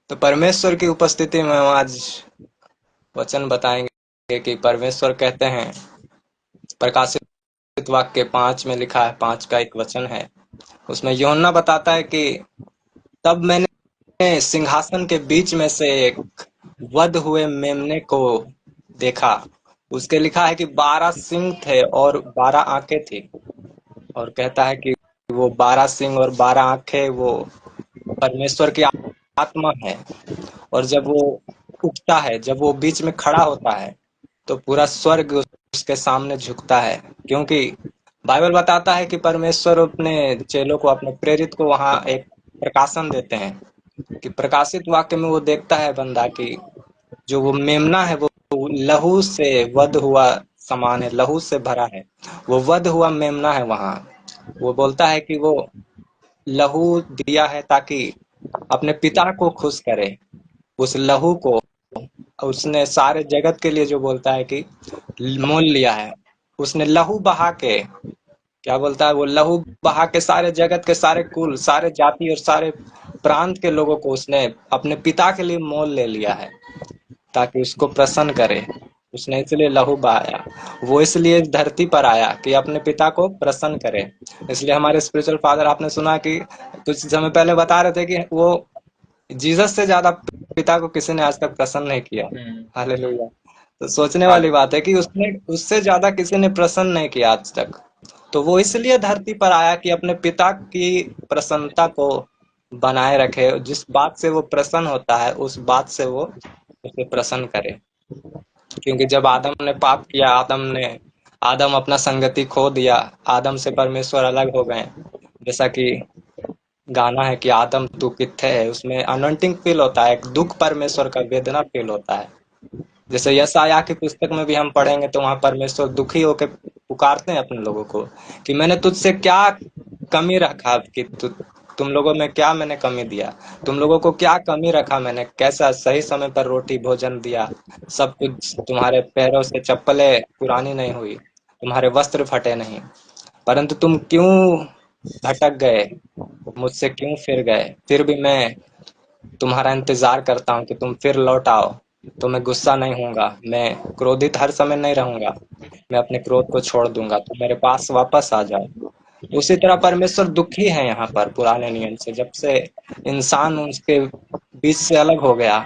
तो परमेश्वर की उपस्थिति में हम आज वचन बताएंगे कि परमेश्वर कहते हैं, प्रकाशित वाक्य 5 में लिखा है, 5 का एक वचन है, उसमें यूहन्ना बताता है कि तब मैंने सिंहासन के बीच में से एक वध हुए मेमने को देखा। उसके लिखा है कि 12 सिंग थे और 12 आंखें थी। और कहता है कि वो 12 सिंग और 12 आंखें वो परमेश्वर की आत्मा है। और जब वो उठता है, जब वो बीच में खड़ा होता है, तो पूरा स्वर्ग उसके सामने झुकता है। क्योंकि बाइबल बताता है कि परमेश्वर अपने चेलों को, अपने प्रेरित को वहां एक प्रकाशन देते हैं कि प्रकाशित वाक्य में वो देखता है बंदा कि जो वो मेमना है वो लहू से वध हुआ समान है, लहू से भरा है। वो वध हुआ मेमना है वहां। वो बोलता है कि वो लहू दिया है ताकि अपने पिता को खुश करे। उस लहू को उसने सारे जगत के लिए, जो बोलता है कि मोल लिया है। उसने लहू बहा के, क्या बोलता है, वो लहू बहा के सारे जगत के सारे कुल, सारे जाति और सारे प्रांत के लोगों को उसने अपने पिता के लिए मोल ले लिया है ताकि उसको प्रसन्न करे। उसने इसलिए लहू बहाया। वो इसलिए इस धरती पर आया कि अपने पिता को प्रसन्न करे। इसलिए हमारे स्पिरिचुअल फादर, आपने सुना कि कुछ समय पहले बता रहे थे कि वो जीसस से ज्यादा पिता को किसी ने आज तक प्रसन्न नहीं किया। हम्म। हालेलुया। तो सोचने वाली हालेलुया। बात है कि उसने उससे ज्यादा किसी ने प्रसन्न नहीं किया आज तक। तो वो इसलिए धरती पर आया कि अपने पिता की प्रसन्नता को बनाए रखे। जिस बात से वो प्रसन्न होता है, उस बात से वो उसे प्रसन्न करे। क्योंकि जब आदम ने पाप किया, आदम अपना संगति खो दिया, आदम से परमेश्वर अलग हो गए। जैसा कि गाना है कि आदम तू कित्थे है, उसमें अनोइंटिंग फील होता है, एक दुख परमेश्वर का, वेदना फील होता है। जैसे यशायाह की पुस्तक में भी हम पढ़ेंगे तो वहां परमेश्वर दुखी होकर पुकारते हैं अपने लोगों को कि मैंने तुझसे क्या कमी रखा, कि तुम लोगों में क्या मैंने कमी दिया, तुम लोगों को क्या कमी रखा मैंने, कैसा सही समय पर रोटी भोजन दिया, सब कुछ, तुम्हारे पैरों से चप्पलें पुरानी नहीं हुई, तुम्हारे वस्त्र फटे नहीं, परंतु तुम क्यों भटक गए, मुझसे क्यों फिर गए। फिर भी मैं तुम्हारा इंतजार करता हूँ कि तुम फिर लौट आओ। तो मैं गुस्सा नहीं होऊंगा, मैं क्रोधित हर समय नहीं रहूंगा, मैं अपने क्रोध को छोड़ दूंगा, तो मेरे पास वापस आ जाओ। उसी तरह परमेश्वर दुखी है यहाँ पर पुराने नियम से, जब से इंसान उसके बीच से अलग हो गया।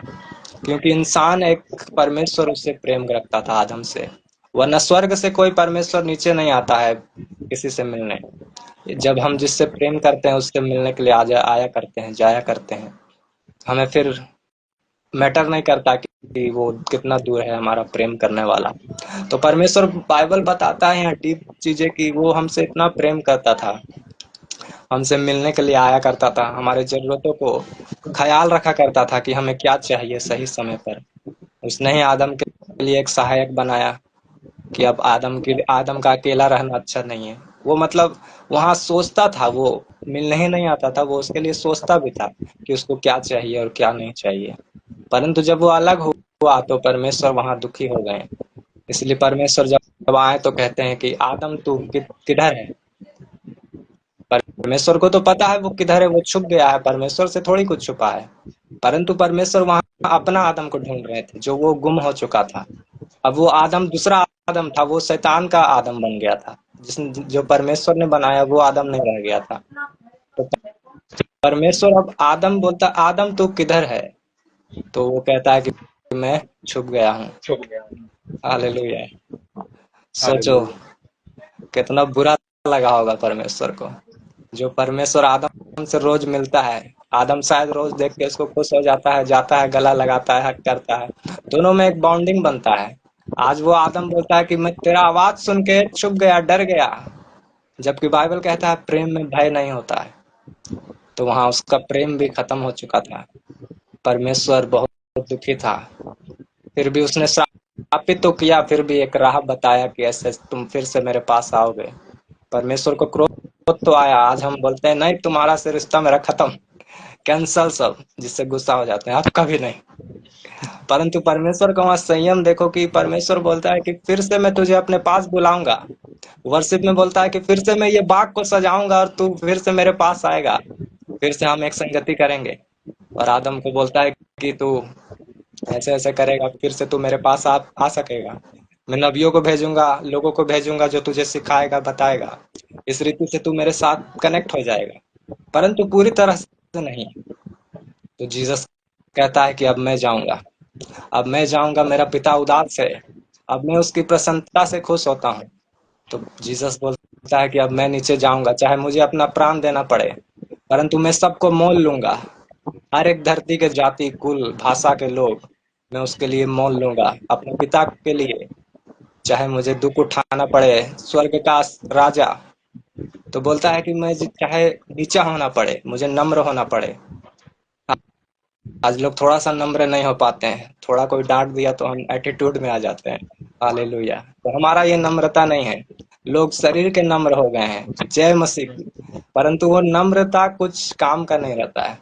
क्योंकि इंसान एक, परमेश्वर उससे प्रेम रखता था आदम से। वरना स्वर्ग से कोई परमेश्वर नीचे नहीं आता है किसी से मिलने। जब हम जिससे प्रेम करते हैं उससे मिलने के लिए आया करते हैं, जाया करते हैं। हमें फिर मैटर नहीं करता कि वो कितना दूर है हमारा प्रेम करने वाला। तो परमेश्वर, बाइबल बताता है यहाँ डीप चीजें कि वो हमसे इतना प्रेम करता था, हमसे मिलने के लिए आया करता था, हमारे जरूरतों को ख्याल रखा करता था कि हमें क्या चाहिए सही समय पर। उसने ही आदम के लिए एक सहायक बनाया कि अब आदम का अकेला रहना अच्छा नहीं है। वो मतलब वहां सोचता था, वो मिलने ही नहीं आता था, वो उसके लिए सोचता भी था कि उसको क्या चाहिए और क्या नहीं चाहिए। परंतु जब वो अलग हुआ तो परमेश्वर वहां दुखी हो गए। इसलिए परमेश्वर जब आए तो कहते हैं कि आदम तू किधर है। परमेश्वर को तो पता है वो किधर है, वो छुप गया है, परमेश्वर से थोड़ी कुछ छुपा है। परंतु परमेश्वर वहां अपना आदम को ढूंढ रहे थे जो वो गुम हो चुका था। अब वो आदम दूसरा आदम था, वो शैतान का आदम बन गया था। जिसने, जो परमेश्वर ने बनाया, वो आदम नहीं रह गया था। तो परमेश्वर अब आदम बोलता, आदम तू किधर है। तो वो कहता है कि मैं छुप गया हूँ। छुप गया। हालेलुया। सोचो हालेलुया। कितना बुरा लगा होगा परमेश्वर को। जो परमेश्वर आदम से रोज मिलता है, आदम शायद रोज देख के उसको खुश हो जाता है, जाता है, गला लगाता है, हक करता है, दोनों में एक बॉन्डिंग बनता है। आज वो आदम बोलता है कि मैं तेरा आवाज सुन के चुप गया, डर गया। जबकि बाइबल कहता है प्रेम में भय नहीं होता है। तो वहां उसका प्रेम भी खत्म हो चुका था। परमेश्वर बहुत दुखी था। फिर भी उसने श्रापित तो किया, फिर भी एक राह बताया कि ऐसे तुम फिर से मेरे पास आओगे। परमेश्वर को क्रोध तो आया। आज हम बोलते हैं नहीं, तुम्हारा से रिश्ता मेरा खत्म, कैंसल सब, जिससे गुस्सा हो जाते हैं, अब कभी नहीं। परंतु परमेश्वर का वहां संयम देखो कि परमेश्वर बोलता है कि फिर से मैं तुझे अपने पास बुलाऊंगा। वर्शिप में बोलता है कि फिर से मैं ये बाग को सजाऊंगा और तू फिर से मेरे पास आएगा, फिर से हम एक संगति करेंगे। और आदम को बोलता है कि तू ऐसे ऐसे करेगा फिर से तू मेरे पास आ सकेगा। मैं नबियों को भेजूंगा, लोगों को भेजूंगा जो तुझे सिखाएगा, बताएगा। इस रीति से तू मेरे साथ कनेक्ट हो जाएगा, परंतु पूरी तरह से नहीं। तो जीसस कहता है कि अब मैं जाऊंगा, अब मैं जाऊंगा, मेरा पिता उदास है, अब मैं उसकी प्रसन्नता से खुश होता हूँ। तो जीसस बोलता है कि अब मैं नीचे जाऊंगा, चाहे मुझे अपना प्राण देना पड़े, परंतु मैं सबको मोल लूंगा। हर एक धरती के जाति, कुल, भाषा के लोग, मैं उसके लिए मोल लूंगा, अपने पिता के लिए, चाहे मुझे दुख उठाना पड़े। स्वर्ग का राजा तो बोलता है कि मैं चाहे नीचा होना पड़े, मुझे नम्र होना पड़े। आज लोग थोड़ा सा नम्र नहीं हो पाते हैं, थोड़ा कोई डांट दिया तो हम एटीट्यूड में आ जाते हैं। हालेलुया। तो हमारा ये नम्रता नहीं है। लोग शरीर के नम्र हो गए हैं, जय मसीह की, परंतु वो नम्रता कुछ काम का नहीं रहता है।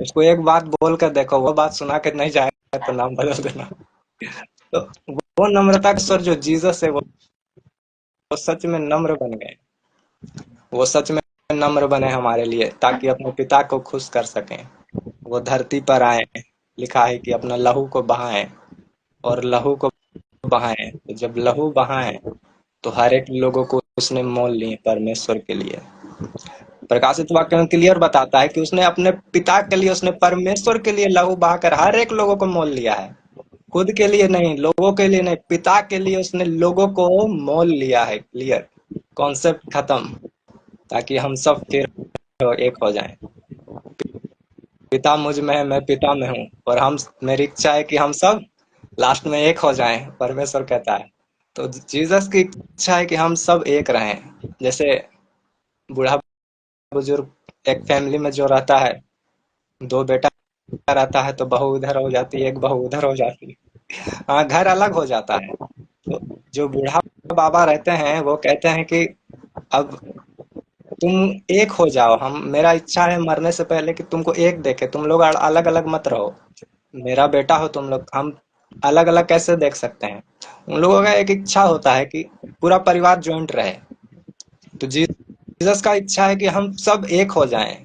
उसको एक बात बोल कर देखो, वो बात सुना के नहीं जाएगा तो नाम बदल देना। तो वो नम्रता का स्वर जो जीसस है, वो सच में नम्र बन गए। वो सच में नम्र बने हमारे लिए, ताकि अपने पिता को खुश कर सकें। वो धरती पर आए, लिखा है कि अपना लहू को बहाएं, और लहू को बहाएं। तो जब लहू बहाएं तो हर एक लोगों को उसने मोल लिए परमेश्वर के लिए। प्रकाशित वाक्य में क्लियर बताता है कि उसने अपने पिता के लिए, उसने परमेश्वर के लिए लहू बहाकर हर एक लोगों को मोल लिया है। खुद के लिए नहीं, लोगों के लिए नहीं, पिता के लिए उसने लोगों को मोल लिया है। क्लियर कॉन्सेप्ट खत्म, ताकि हम सब फिर एक हो जाएं। पिता मुझ में है, मैं पिता में हूँ, और हम, मेरी इच्छा है कि हम सब लास्ट में एक हो जाएं, परमेश्वर कहता है। तो जीसस की इच्छा है कि हम सब एक रहें। जैसे बूढ़ा बुजुर्ग एक फैमिली में जो रहता है, दो बेटा रहता है तो बहू इधर हो जाती है, एक बहू उधर हो जाती है, हाँ, घर अलग हो जाता है। तो जो बूढ़ा बाबा रहते हैं वो कहते हैं कि अब तुम एक हो जाओ, हम, मेरा इच्छा है मरने से पहले कि तुमको एक देखे, तुम लोग अलग अलग मत रहो। मेरा बेटा हो तुम लोग, हम अलग अलग कैसे देख सकते हैं। उन लोगों का एक इच्छा होता है कि पूरा परिवार ज्वाइंट रहे। तो जीसस का इच्छा है कि हम सब एक हो जाएं।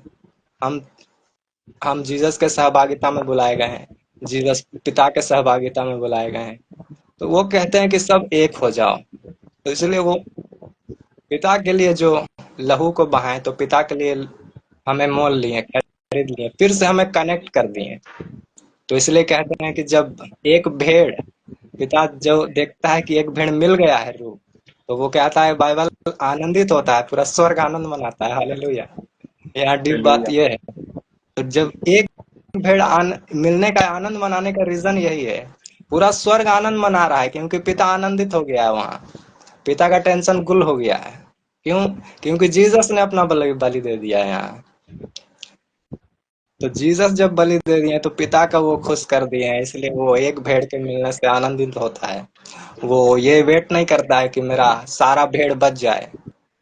हम हम जीसस के सहभागिता में बुलाए गए हैं, जीसस पिता के सहभागिता में बुलाए गए हैं। तो वो कहते हैं कि सब एक हो जाओ। तो इसलिए वो पिता के लिए जो लहू को बहाए, तो पिता के लिए हमें मोल लिए, खरीद लिए, फिर से हमें कनेक्ट कर दिए। तो इसलिए कहते हैं कि जब एक भेड़, पिता जो देखता है कि एक भेड़ मिल गया है रूह, तो वो कहता है, बाइबल आनंदित होता है, पूरा स्वर्ग आनंद मनाता है। हालेलुया। यहाँ डीप बात हालेलुया। यह है। तो जब एक भेड़ मिलने का आनंद मनाने का रीजन यही है। पूरा स्वर्ग आनंद मना रहा है, क्योंकि पिता आनंदित हो गया है वहां। पिता का टेंशन गुल हो गया है। क्यों? क्योंकि जीसस ने अपना बलि दे दिया है यहाँ। तो जीसस जब बलि दे दिए तो पिता का वो खुश कर दिए हैं, इसलिए वो एक भेड़ के मिलने से आनंदित होता है। वो ये वेट नहीं करता है कि मेरा सारा भेड़ बच जाए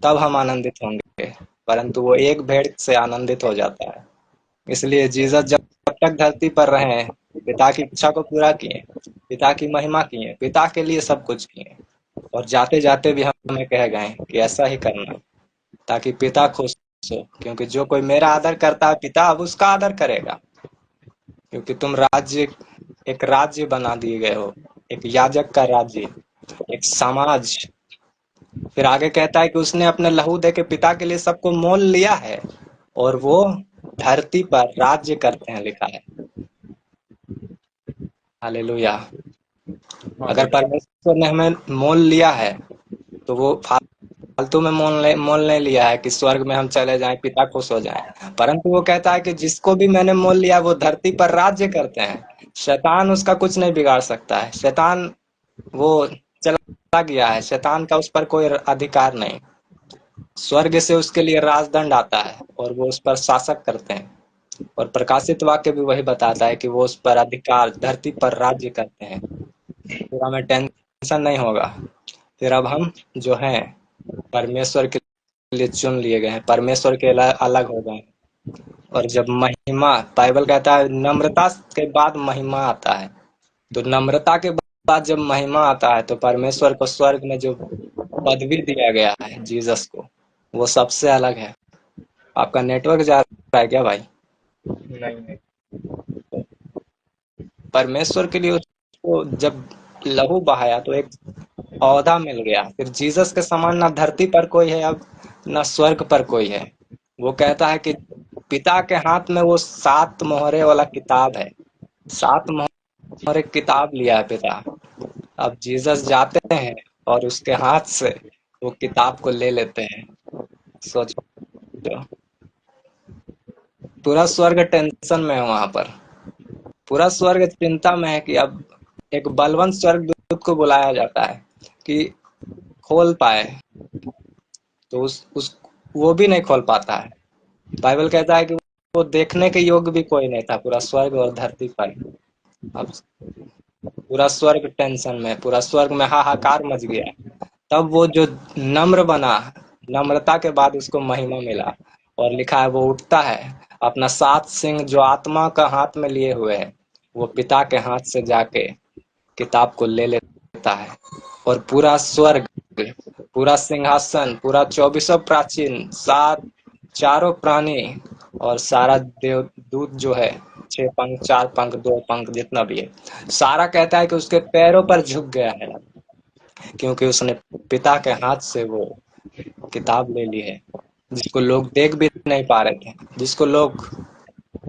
तब हम आनंदित होंगे, परंतु वो एक भेड़ से आनंदित हो जाता है। इसलिए जीसस जब तक धरती पर रहे हैं, पिता की इच्छा को पूरा किए, पिता की महिमा किए, पिता के लिए सब कुछ किए, और जाते जाते भी हमें कह गए कि ऐसा ही करना, ताकि पिता खुश हो। क्योंकि जो कोई मेरा आदर करता है, पिता अब उसका आदर करेगा। क्योंकि तुम राज्य, एक राज्य बना दिए गए हो, एक याजक का राज्य, एक समाज। फिर आगे कहता है कि उसने अपने लहू दे के पिता के लिए सबको मोल लिया है, और वो धरती पर राज्य करते हैं, लिखा है। हालेलुया। अगर हालेलुया। परमेश्वर ने हमें मोल लिया है, तो वो फालतू में मोल नहीं लिया है कि स्वर्ग में हम चले जाएं, पिता खुश हो जाएं। परंतु वो कहता है कि जिसको भी मैंने मोल लिया, वो धरती पर राज्य करते हैं। शैतान उसका कुछ नहीं बिगाड़ सकता है। शैतान वो चला गया है, शैतान का उस पर कोई अधिकार नहीं। स्वर्ग से उसके लिए राजदंड आता है, और वो उस पर शासक करते हैं। और प्रकाशित वाक्य भी वही बताता है कि वो उस पर अधिकार, धरती पर राज्य करते हैं। फिर हमें टेंशन नहीं होगा। फिर अब हम जो हैं परमेश्वर के लिए चुन लिए गए हैं, परमेश्वर के अलग हो गए हैं। और जब महिमा, बाइबल कहता है नम्रता के बाद महिमा आता है। तो नम्रता के बाद जब महिमा आता है, तो परमेश्वर को स्वर्ग में जो पदवी दिया गया है जीसस को, वो सबसे अलग है। आपका नेटवर्क जा रहा है क्या भाई? नहीं नहीं। परमेश्वर के लिए उसको जब लहू बहाया तो एक औहदा मिल गया। फिर जीसस के समान ना धरती पर कोई है अब, ना स्वर्ग पर कोई है। वो कहता है कि पिता के हाथ में वो 7 मोहरे वाला किताब है। 7 मोहरे किताब लिया है पिता। अब जीसस जाते हैं और उसके हाथ से वो किताब को ले लेते हैं। सोचो, पूरा स्वर्ग टेंशन में है वहां पर। पूरा स्वर्ग चिंता में है कि अब एक बलवंत स्वर्गदूत को बुलाया जाता है कि खोल पाए, तो उस वो भी नहीं खोल पाता है। बाइबल कहता है कि वो देखने के योग्य भी कोई नहीं था पूरा स्वर्ग और धरती पर। अब पूरा स्वर्ग टेंशन में, पूरा स्वर्ग में हाहाकार मच गया। तब वो जो नम्र बना, नम्रता के बाद उसको महिमा मिला। और लिखा है वो उठता है, अपना 7 सिंह जो आत्मा का हाथ में लिए हुए है, वो पिता के हाथ से जाके किताब को ले लेता है। और पूरा स्वर्ग, पूरा सिंहासन, पूरा 24 प्राचीन, 7 चारों प्राणी और सारा देवदूत जो है, 6 पंख, 4 पंख, 2 पंख, जितना भी है, सारा कहता है कि उसके पैरों पर झुक गया है, क्योंकि उसने पिता के हाथ से वो किताब ले ली है, जिसको लोग देख भी नहीं पा रहे थे, जिसको लोग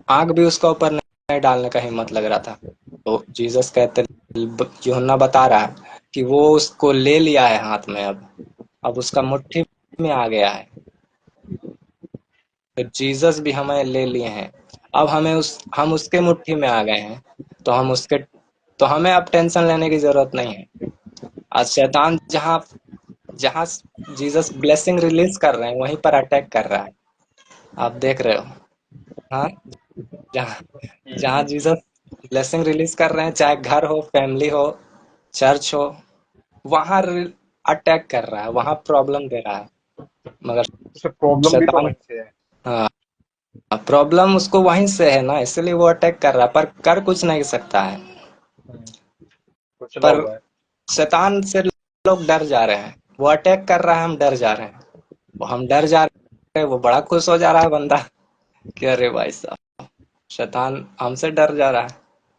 आंख भी उसका ऊपर नहीं डालने का हिम्मत लग रहा था। तो जीसस कहते, यूहन्ना बता रहा है कि वो उसको ले लिया है हाथ में। अब उसका मुट्ठी में आ गया है। तो जीसस भी हमें ले लिए हैं। अब हम उसके मुट्ठी में आ गए हैं। तो हमें अब टेंशन लेने की जरूरत नहीं है। आज शैतान जहां जहां जीसस ब्लेसिंग रिलीज कर रहे हैं, वहीं पर अटैक कर रहा है। आप देख रहे हो। हाँ, जहां जहां जीसस ब्लेसिंग रिलीज कर रहे हैं, चाहे घर हो, फैमिली हो, चर्च हो, वहां अटैक कर रहा है, वहां प्रॉब्लम दे रहा है। मगर उससे प्रॉब्लम भी तो शैतान, वहीं से है। हाँ, प्रॉब्लम उसको वहीं से है ना, इसलिए वो अटैक कर रहा है, पर कर कुछ नहीं सकता है। हम्म, तो चला पर हुआ है। शैतान से लोग डर जा रहे हैं। वो अटैक कर रहा है, हम डर जा रहे हैं। वो हम डर जा रहे हैं, वो बड़ा खुश हो जा रहा है बंदा कि अरे भाई साहब, शैतान हमसे डर जा रहा है।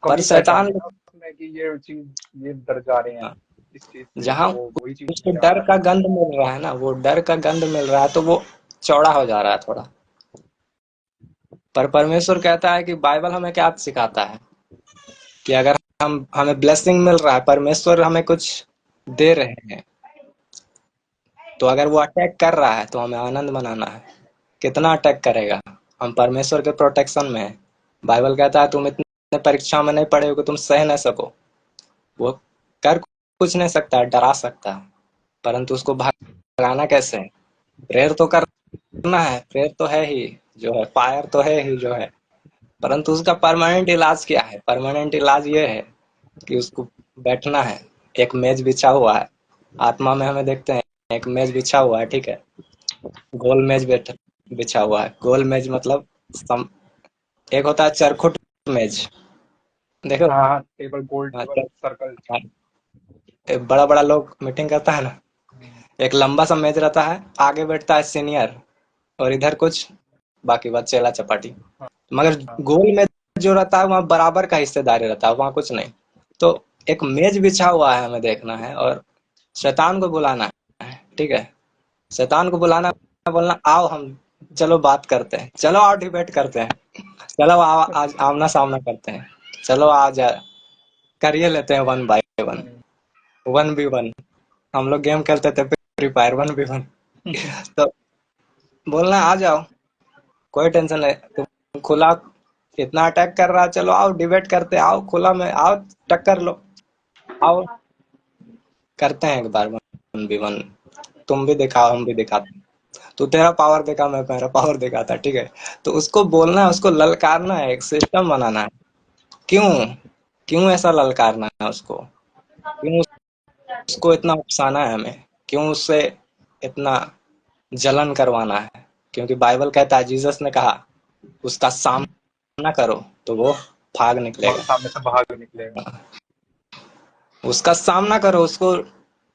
पर कमी शैतान, पहचानी ना उसने कि ये चीज ये डर जा रहे हैं इस चीज से, तो जहां वो वही चीज उसको चाह डर रहा है। का गंध मिल रहा है ना, वो डर का गंध मिल रहा है, तो वो चौड़ा हो जा रहा है थोड़ा। पर परमेश्वर कहता है कि बाइबल हमें क्या सिखाता है कि अगर हमें ब्लेसिंग मिल रहा है, परमेश्वर हमें कुछ दे रहे हैं, तो अगर वो अटैक कर रहा है तो हमें आनंद मनाना है। कितना अटैक करेगा, हम परमेश्वर के प्रोटेक्शन में है। बाइबल कहता है तुम इतने परीक्षा में नहीं पड़े हो कि तुम सह न सको। वो कर कुछ नहीं सकता है, डरा सकता है, परंतु उसको भगाना कैसे है? प्रेयर तो करना है, प्रेयर तो है ही जो है, फायर तो है ही जो है, परंतु उसका परमानेंट इलाज क्या है? परमानेंट इलाज ये है कि उसको बैठना है। एक मेज बिछा हुआ है, आत्मा में हमें देखते हैं, एक मेज बिछा हुआ है, ठीक है, गोल मेज बिछा हुआ है। गोल मेज मतलब एक होता है चरखुट मेज, देखो। हाँ हाँ, टेबल गोल हाँ, टेबल सर्कल। बड़ा बड़ा लोग मीटिंग करता है ना, एक लंबा सा मेज रहता है, आगे बैठता है सीनियर, और इधर कुछ बाकी बात चेला चपाटी। हाँ मगर हाँ। गोल में जो रहता है वहाँ बराबर का हिस्सेदारी रहता है, वहाँ कुछ नहीं। तो एक मेज बिछा हुआ है, हमें देखना है और शैतान को बुलाना है, ठीक है। शैतान को बुलाना, बोलना आओ हम, चलो बात करते हैं, चलो आओ डिबेट करते हैं, चलो आओ आज आमना सामना करते हैं, चलो आज करिए लेते हैं 1 by 1, 1v1। हम लोग गेम खेलते थे फ्री फायर 1v1। तो बोलना आ जाओ, कोई टेंशन नहीं, तुम खुला इतना अटैक कर रहा है, चलो आओ डिबेट करते, आओ खुला में आओ, टक्कर लो, आओ करते हैं एक बार 1v1। तुम भी दिखाओ, हम भी दिखाते हैं, तू तेरा पावर दिखा, मैं मेरा पावर दिखाता, ठीक है। तो उसको बोलना है, उसको ललकारना है, एक सिस्टम बनाना है। क्यों क्यों ऐसा ललकारना है उसको? क्यों उसको इतना उकसाना है हमें? क्यों उससे इतना जलन करवाना है? क्योंकि बाइबल कहता है, जीसस ने कहा उसका सामना करो तो वो भाग तुम्हारे निकलेगा। सामने से बाहर निकलेगा। उसका सामना करो, उसको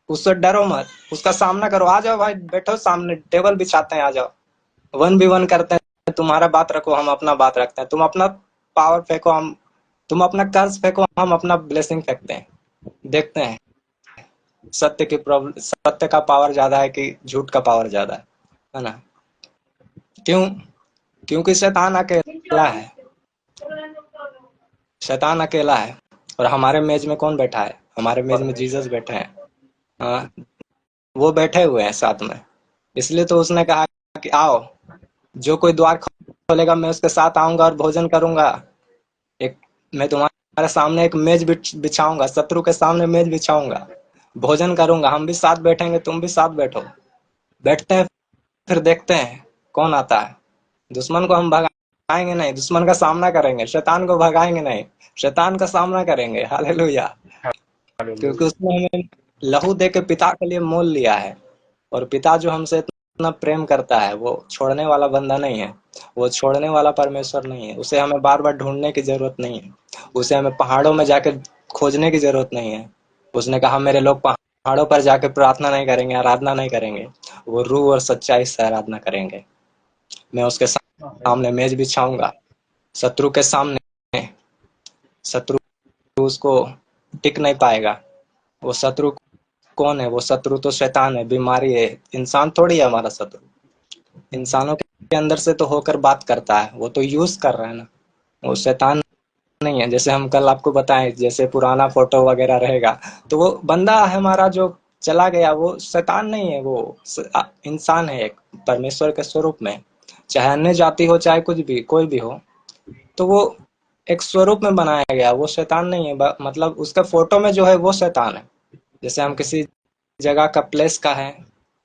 उससे डरो मत, उसका सामना करो। आ जाओ भाई, बैठो सामने, टेबल बिछाते हैं, आ जाओ 1v1 करते हैं। तुम्हारा बात रखो, हम अपना बात रखते हैं, तुम अपना पावर फेंको, हम तुम अपना कर्ज फेंको, हम अपना ब्लेसिंग फेंकते हैं, देखते हैं सत्य की प्रॉब्लम, सत्य का पावर ज्यादा है कि झूठ का पावर ज्यादा है ना? क्यों? क्योंकि शैतान अकेला है, शैतान अकेला है। और हमारे मेज में कौन बैठा है? हमारे मेज में जीसस परमेश्वर। बैठे हैं। हाँ, वो बैठे हुए हैं साथ में। इसलिए तो उसने कहा कि आओ, जो कोई द्वार खोलेगा मैं उसके साथ आऊंगा और भोजन करूंगा। एक मैं तुम्हारे सामने एक मेज बिछाऊंगा, शत्रु के सामने मेज बिछाऊंगा, भोजन करूंगा, हम भी साथ बैठेंगे, तुम भी साथ बैठो। बैठते हैं, फिर देखते हैं कौन आता है। दुश्मन को हम भगाएंगे नहीं, दुश्मन का सामना करेंगे। शैतान को भगाएंगे नहीं, शैतान का सामना करेंगे। हालेलुया। क्योंकि हालेलुया। उसने हमें लहू दे के पिता के लिए मोल लिया है। और पिता जो हमसे इतना प्रेम करता है, वो छोड़ने वाला बंदा नहीं है, वो छोड़ने वाला परमेश्वर नहीं है। उसे हमें बार बार ढूंढने की जरूरत नहीं है, उसे हमें पहाड़ों में जाकर खोजने की जरूरत नहीं है। उसने कहा मेरे लोग पहाड़ों पर जाकर प्रार्थना नहीं करेंगे, आराधना नहीं करेंगे, वो रूह और सच्चाई से आराधना करेंगे। मैं उसके सामने मेज बिछाऊंगा, शत्रु के सामने। शत्रु उसको टिक नहीं पाएगा। वो शत्रु कौन है? वो शत्रु तो शैतान है, बीमारी है। इंसान थोड़ी है हमारा शत्रु। इंसानों के अंदर से तो होकर बात करता है, वो तो यूज कर रहा है ना, वो शैतान नहीं है। जैसे हम कल आपको बताएं, जैसे पुराना फोटो वगैरह रहेगा, तो वो बंदा है हमारा जो चला गया, वो शैतान नहीं है, वो इंसान है एक, परमेश्वर के स्वरूप में। चाहे अन्य जाति हो, चाहे कुछ भी, कोई भी हो, तो वो एक स्वरूप में बनाया गया, वो शैतान नहीं है। मतलब उसका फोटो में जो है वो शैतान है। जैसे हम किसी जगह का प्लेस का है,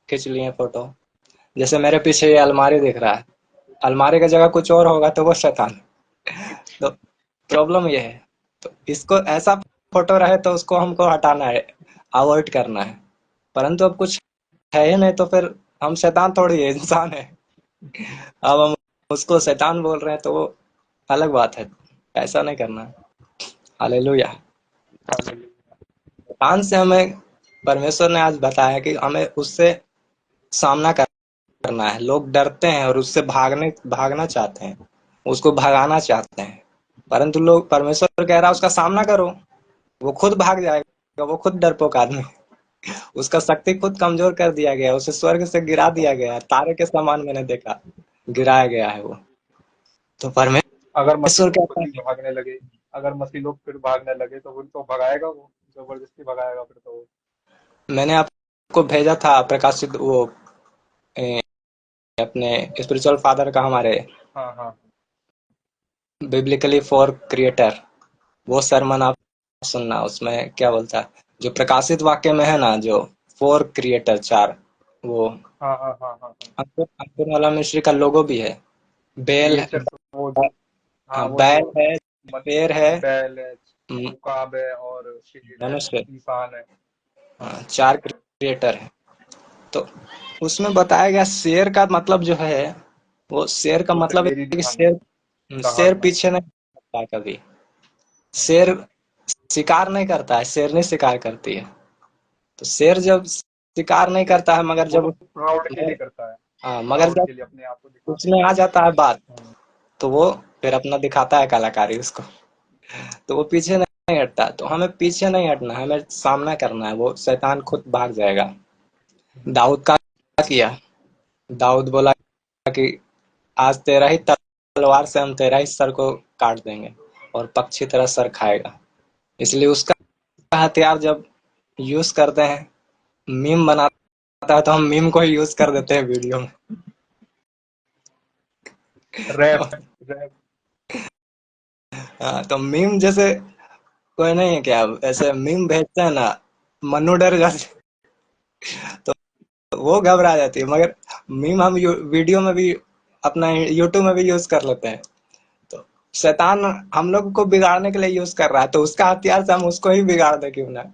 खींच लिए फोटो। जैसे मेरे पीछे ये अलमारी दिख रहा है, अलमारी का जगह कुछ और होगा तो वो शैतान है। तो प्रॉब्लम ये है। तो इसको ऐसा फोटो रहे तो उसको हमको हटाना है, अवॉइड करना है। परंतु अब कुछ है ही नहीं, तो फिर हम शैतान थोड़ी है, इंसान है। अब हम उसको शैतान बोल रहे हैं तो वो अलग बात है। ऐसा नहीं करना है। हालेलुया। हालेलुया। शैतान से हमें परमेश्वर ने आज बताया कि हमें उससे सामना करना है। लोग डरते हैं और उससे भागना चाहते हैं, उसको भगाना चाहते हैं। परंतु लोग, परमेश्वर कह रहा है उसका सामना करो, वो खुद भाग जाएगा। वो खुद डरपोक आदमी, उसका शक्ति खुद कमजोर कर दिया गया, उसे स्वर्ग से गिरा दिया गया है, तारे के समान मैंने देखा गिराया गया है वो। तो अगर मसीह परमेश्वर लोग खुद कहता ही है, भागने लगे, अगर मसीह लोग फिर भागने लगे तो फिर तो भगाएगा वो, जबरदस्ती भगाएगा फिर तो वो। मैंने आपको भेजा था प्रकाशित वो अपने स्पिरिचुअल फादर का, हमारे हाँ हाँ। बिब्लिकली फॉर क्रिएटर, वो सरमन आप सुनना। उसमें क्या बोलता है, जो प्रकाशित वाक्य में है ना, जो फोर क्रिएटर, चार, वो हाँ हाँ हाँ हाँ हाँ। अंकुर वाला मिश्री का लोगो भी है। बेल है, क्रिएचर वो जो, हाँ हाँ, वो जो बैल है, मत, शेर है, बैल है, म- उकाब है और शेर है, मनुष्य। इंसान है। हाँ। हाँ, चार क्रिएटर है। तो उसमें बताया गया शेर का मतलब जो है, वो शेर का वो मतलब दलेरी है कि दिखाना, शेर, शेर दहाड़ना। पीछे नहीं हटता कभी। हाँ। शेर शिकार नहीं करता है, शेरनी शिकार करती है। तो शेर जब शिकार नहीं वो करता है, मगर वो तो जब, प्राउड के लिए मगर, करता है, हाँ, मगर प्राउड जब के लिए, अपने आप को दिखाने उसमें के आ लिए। जाता है बात, हाँ। तो वो फिर अपना दिखाता है कलाकारी उसको। तो वो पीछे नहीं हटता। तो हमें पीछे नहीं हटना है, हमें सामना करना है, वो शैतान खुद भाग जाएगा। दाऊद का क्या किया? दाऊद बोला कि आज तेरा ही तलवार से हम तेरा ही सर को काट देंगे, और पक्षी तेरा सर खाएगा। इसलिए उसका हथियार जब यूज करते हैं, मीम बनाता है, तो हम मीम को ही यूज कर देते हैं वीडियो में। Rap, rap. हाँ, तो मीम जैसे कोई नहीं है क्या? ऐसे मीम भेजते हैं ना, मनु डर जाते, तो वो घबरा जाती है। मगर मीम हम वीडियो में भी, अपना यूट्यूब में भी यूज कर लेते हैं। तो शैतान हम लोग को बिगाड़ने के लिए यूज कर रहा है, तो उसका हथियार से हम उसको ही बिगाड़ दे क्यों ना।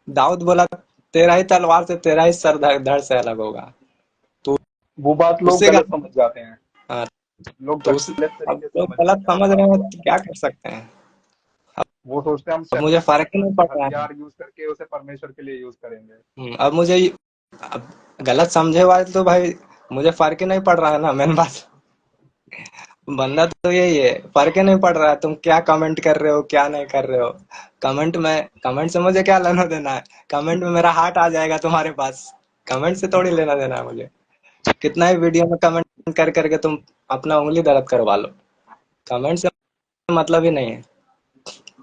दाऊद बोला तेरा ही तलवार से तेरा ही सर धड़ से अलग होगा। तो वो बात लोग उसी का, गलत समझ जाते हैं, हाँ, लोग तो गलत अब तरीके से लोग समझ गलत जाते हैं उस समझ रहे बात हैं को। तो क्या कर सकते हैं। वो सोचते हैं हम अब मुझे फर्क ही नहीं पड़ रहा है। हथियार यूज करके उसे परमेश्वर के लिए यूज करेंगे। अब मुझे, अब गलत समझे वाले तो भाई, मुझे फर्क ही नहीं पड़ रहा है ना, मेन बात बंदा तो यही है, फर्क ही नहीं पड़ रहा है तुम क्या कमेंट कर रहे हो क्या नहीं कर रहे हो। कमेंट से मुझे क्या लेना देना है। कमेंट में मेरा हार्ट आ जाएगा तुम्हारे पास। कमेंट से थोड़ी लेना देना है मुझे। कितना ही वीडियो में कमेंट कर करके तुम अपना उंगली दर्द करवा लो। कमेंट से मतलब ही नहीं है।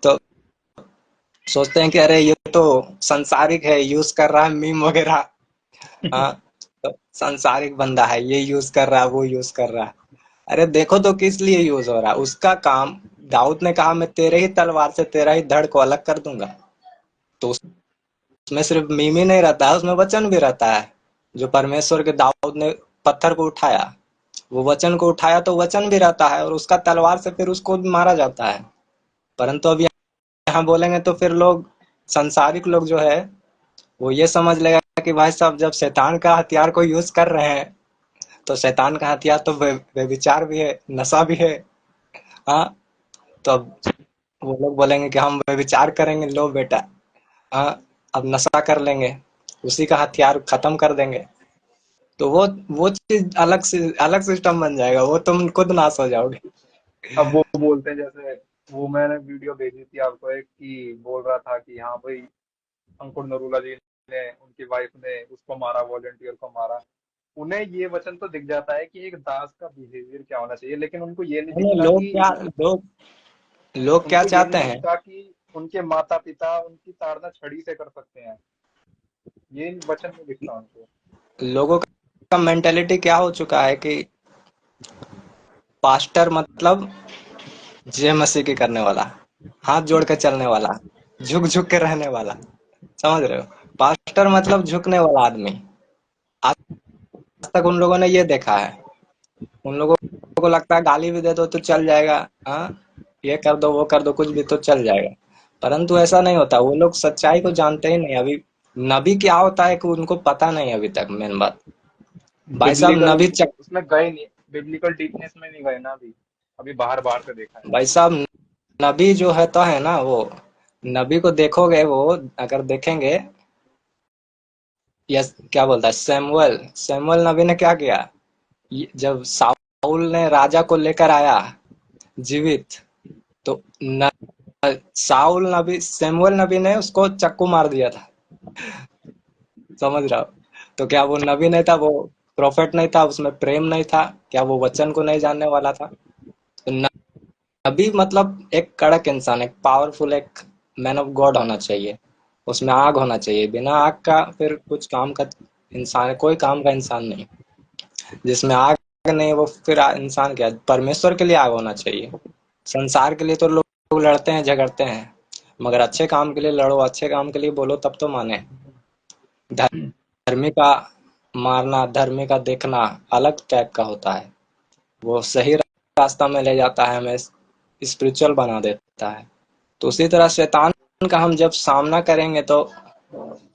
तो सोचते हैं कि अरे ये तो संसारिक है, यूज कर रहा है मीम वगैरह। हाँ, तो सांसारिक बंदा है, ये यूज कर रहा है वो यूज कर रहा है। अरे देखो तो किस लिए यूज हो रहा है उसका काम। दाऊद ने कहा मैं तेरे ही तलवार से तेरा ही धड़ को अलग कर दूंगा। तो उसमें सिर्फ मीम ही नहीं रहता है, उसमें वचन भी रहता है। जो परमेश्वर के दाऊद ने पत्थर को उठाया, वो वचन को उठाया तो वचन भी रहता है और उसका तलवार से फिर उसको भी मारा जाता है। परंतु अब यहाँ बोलेंगे तो फिर लोग, संसारिक लोग जो है, वो ये समझ लेगा कि भाई साहब जब शैतान का हथियार को यूज कर रहे हैं तो शैतान का हथियार तो व्यभिचार भी है, नशा भी है। हाँ, तो अब वो लोग बोलेंगे कि हम व्यभिचार करेंगे, लो बेटा। हाँ, अब नशा कर लेंगे, उसी का हथियार खत्म कर देंगे। तो वो चीज अलग सिस्टम बन जाएगा, वो तुम खुद नाश हो जाओगे। अब वो बोलते हैं जैसे, वो मैंने वीडियो भेजी थी आपको एक, कि बोल रहा था कि हाँ भाई, अंकुर नरूला जी ने, उनकी वाइफ ने उसको मारा, वॉलंटियर को मारा। उन्हें ये वचन तो दिख जाता है कि एक दास का बिहेवियर क्या होना चाहिए, लेकिन उनको ये नहीं नहीं, दिखता कि लोग क्या उनको ये चाहते नहीं हैं। दिखता कि उनके माता पिता उनकी ताड़ना छड़ी से कर सकते हैं। ये वचन नहीं दिखता उनको। लोगों का मेंटेलिटी क्या हो चुका है कि पास्टर मतलब जय मसीह की करने वाला, हाथ जोड़ के चलने वाला, झुक झुक के रहने वाला। समझ रहे हो? पास्टर मतलब झुकने वाला आदमी। आज तक उन लोगों ने ये देखा है। उन लोगों को लगता है गाली भी दे दो तो चल जाएगा। हाँ, ये कर दो वो कर दो कुछ भी तो चल जाएगा। परंतु ऐसा नहीं होता, वो लोग सच्चाई को जानते ही नहीं अभी। नबी क्या होता है कि उनको पता नहीं अभी तक, मेन बात। भाई साहब बिब्लिकल नबी उसमें गए नहीं, बिब्लिकल डीपनेस में नहीं गए ना अभी। अभी बाहर बाहर से देखा है। भाई साहब नबी जो है तो है ना वो, नबी को देखोगे वो, अगर देखेंगे, यस क्या बोलता है सैमुअल, सैमुअल नबी ने क्या किया। जब साउल ने राजा को लेकर आया जीवित, तो न, साउल नबी सैमुअल नबी ने उसको चक्कू मार दिया था। समझ रहा हो? तो क्या वो नबी नहीं था, वो प्रोफेट नहीं था, उसमें प्रेम नहीं था? क्या वो वचन को नहीं जानने वाला था? तो नबी मतलब एक कड़क इंसान, एक पावरफुल, एक मैन ऑफ गॉड होना चाहिए। उसमें आग होना चाहिए, बिना आग का फिर कुछ काम का इंसान, कोई काम का इंसान नहीं। जिसमें आग नहीं वो फिर इंसान क्या, परमेश्वर के लिए आग होना चाहिए। संसार के लिए तो लोग लड़ते हैं झगड़ते हैं, मगर अच्छे काम के लिए लड़ो, अच्छे काम के लिए बोलो तब तो माने। धर्मी का मारना, धर्मी का देखना अलग टाइप का होता है। वो सही रास्ता में ले जाता है, हमें स्पिरिचुअल बना देता है। तो उसी तरह शैतान का हम जब सामना करेंगे तो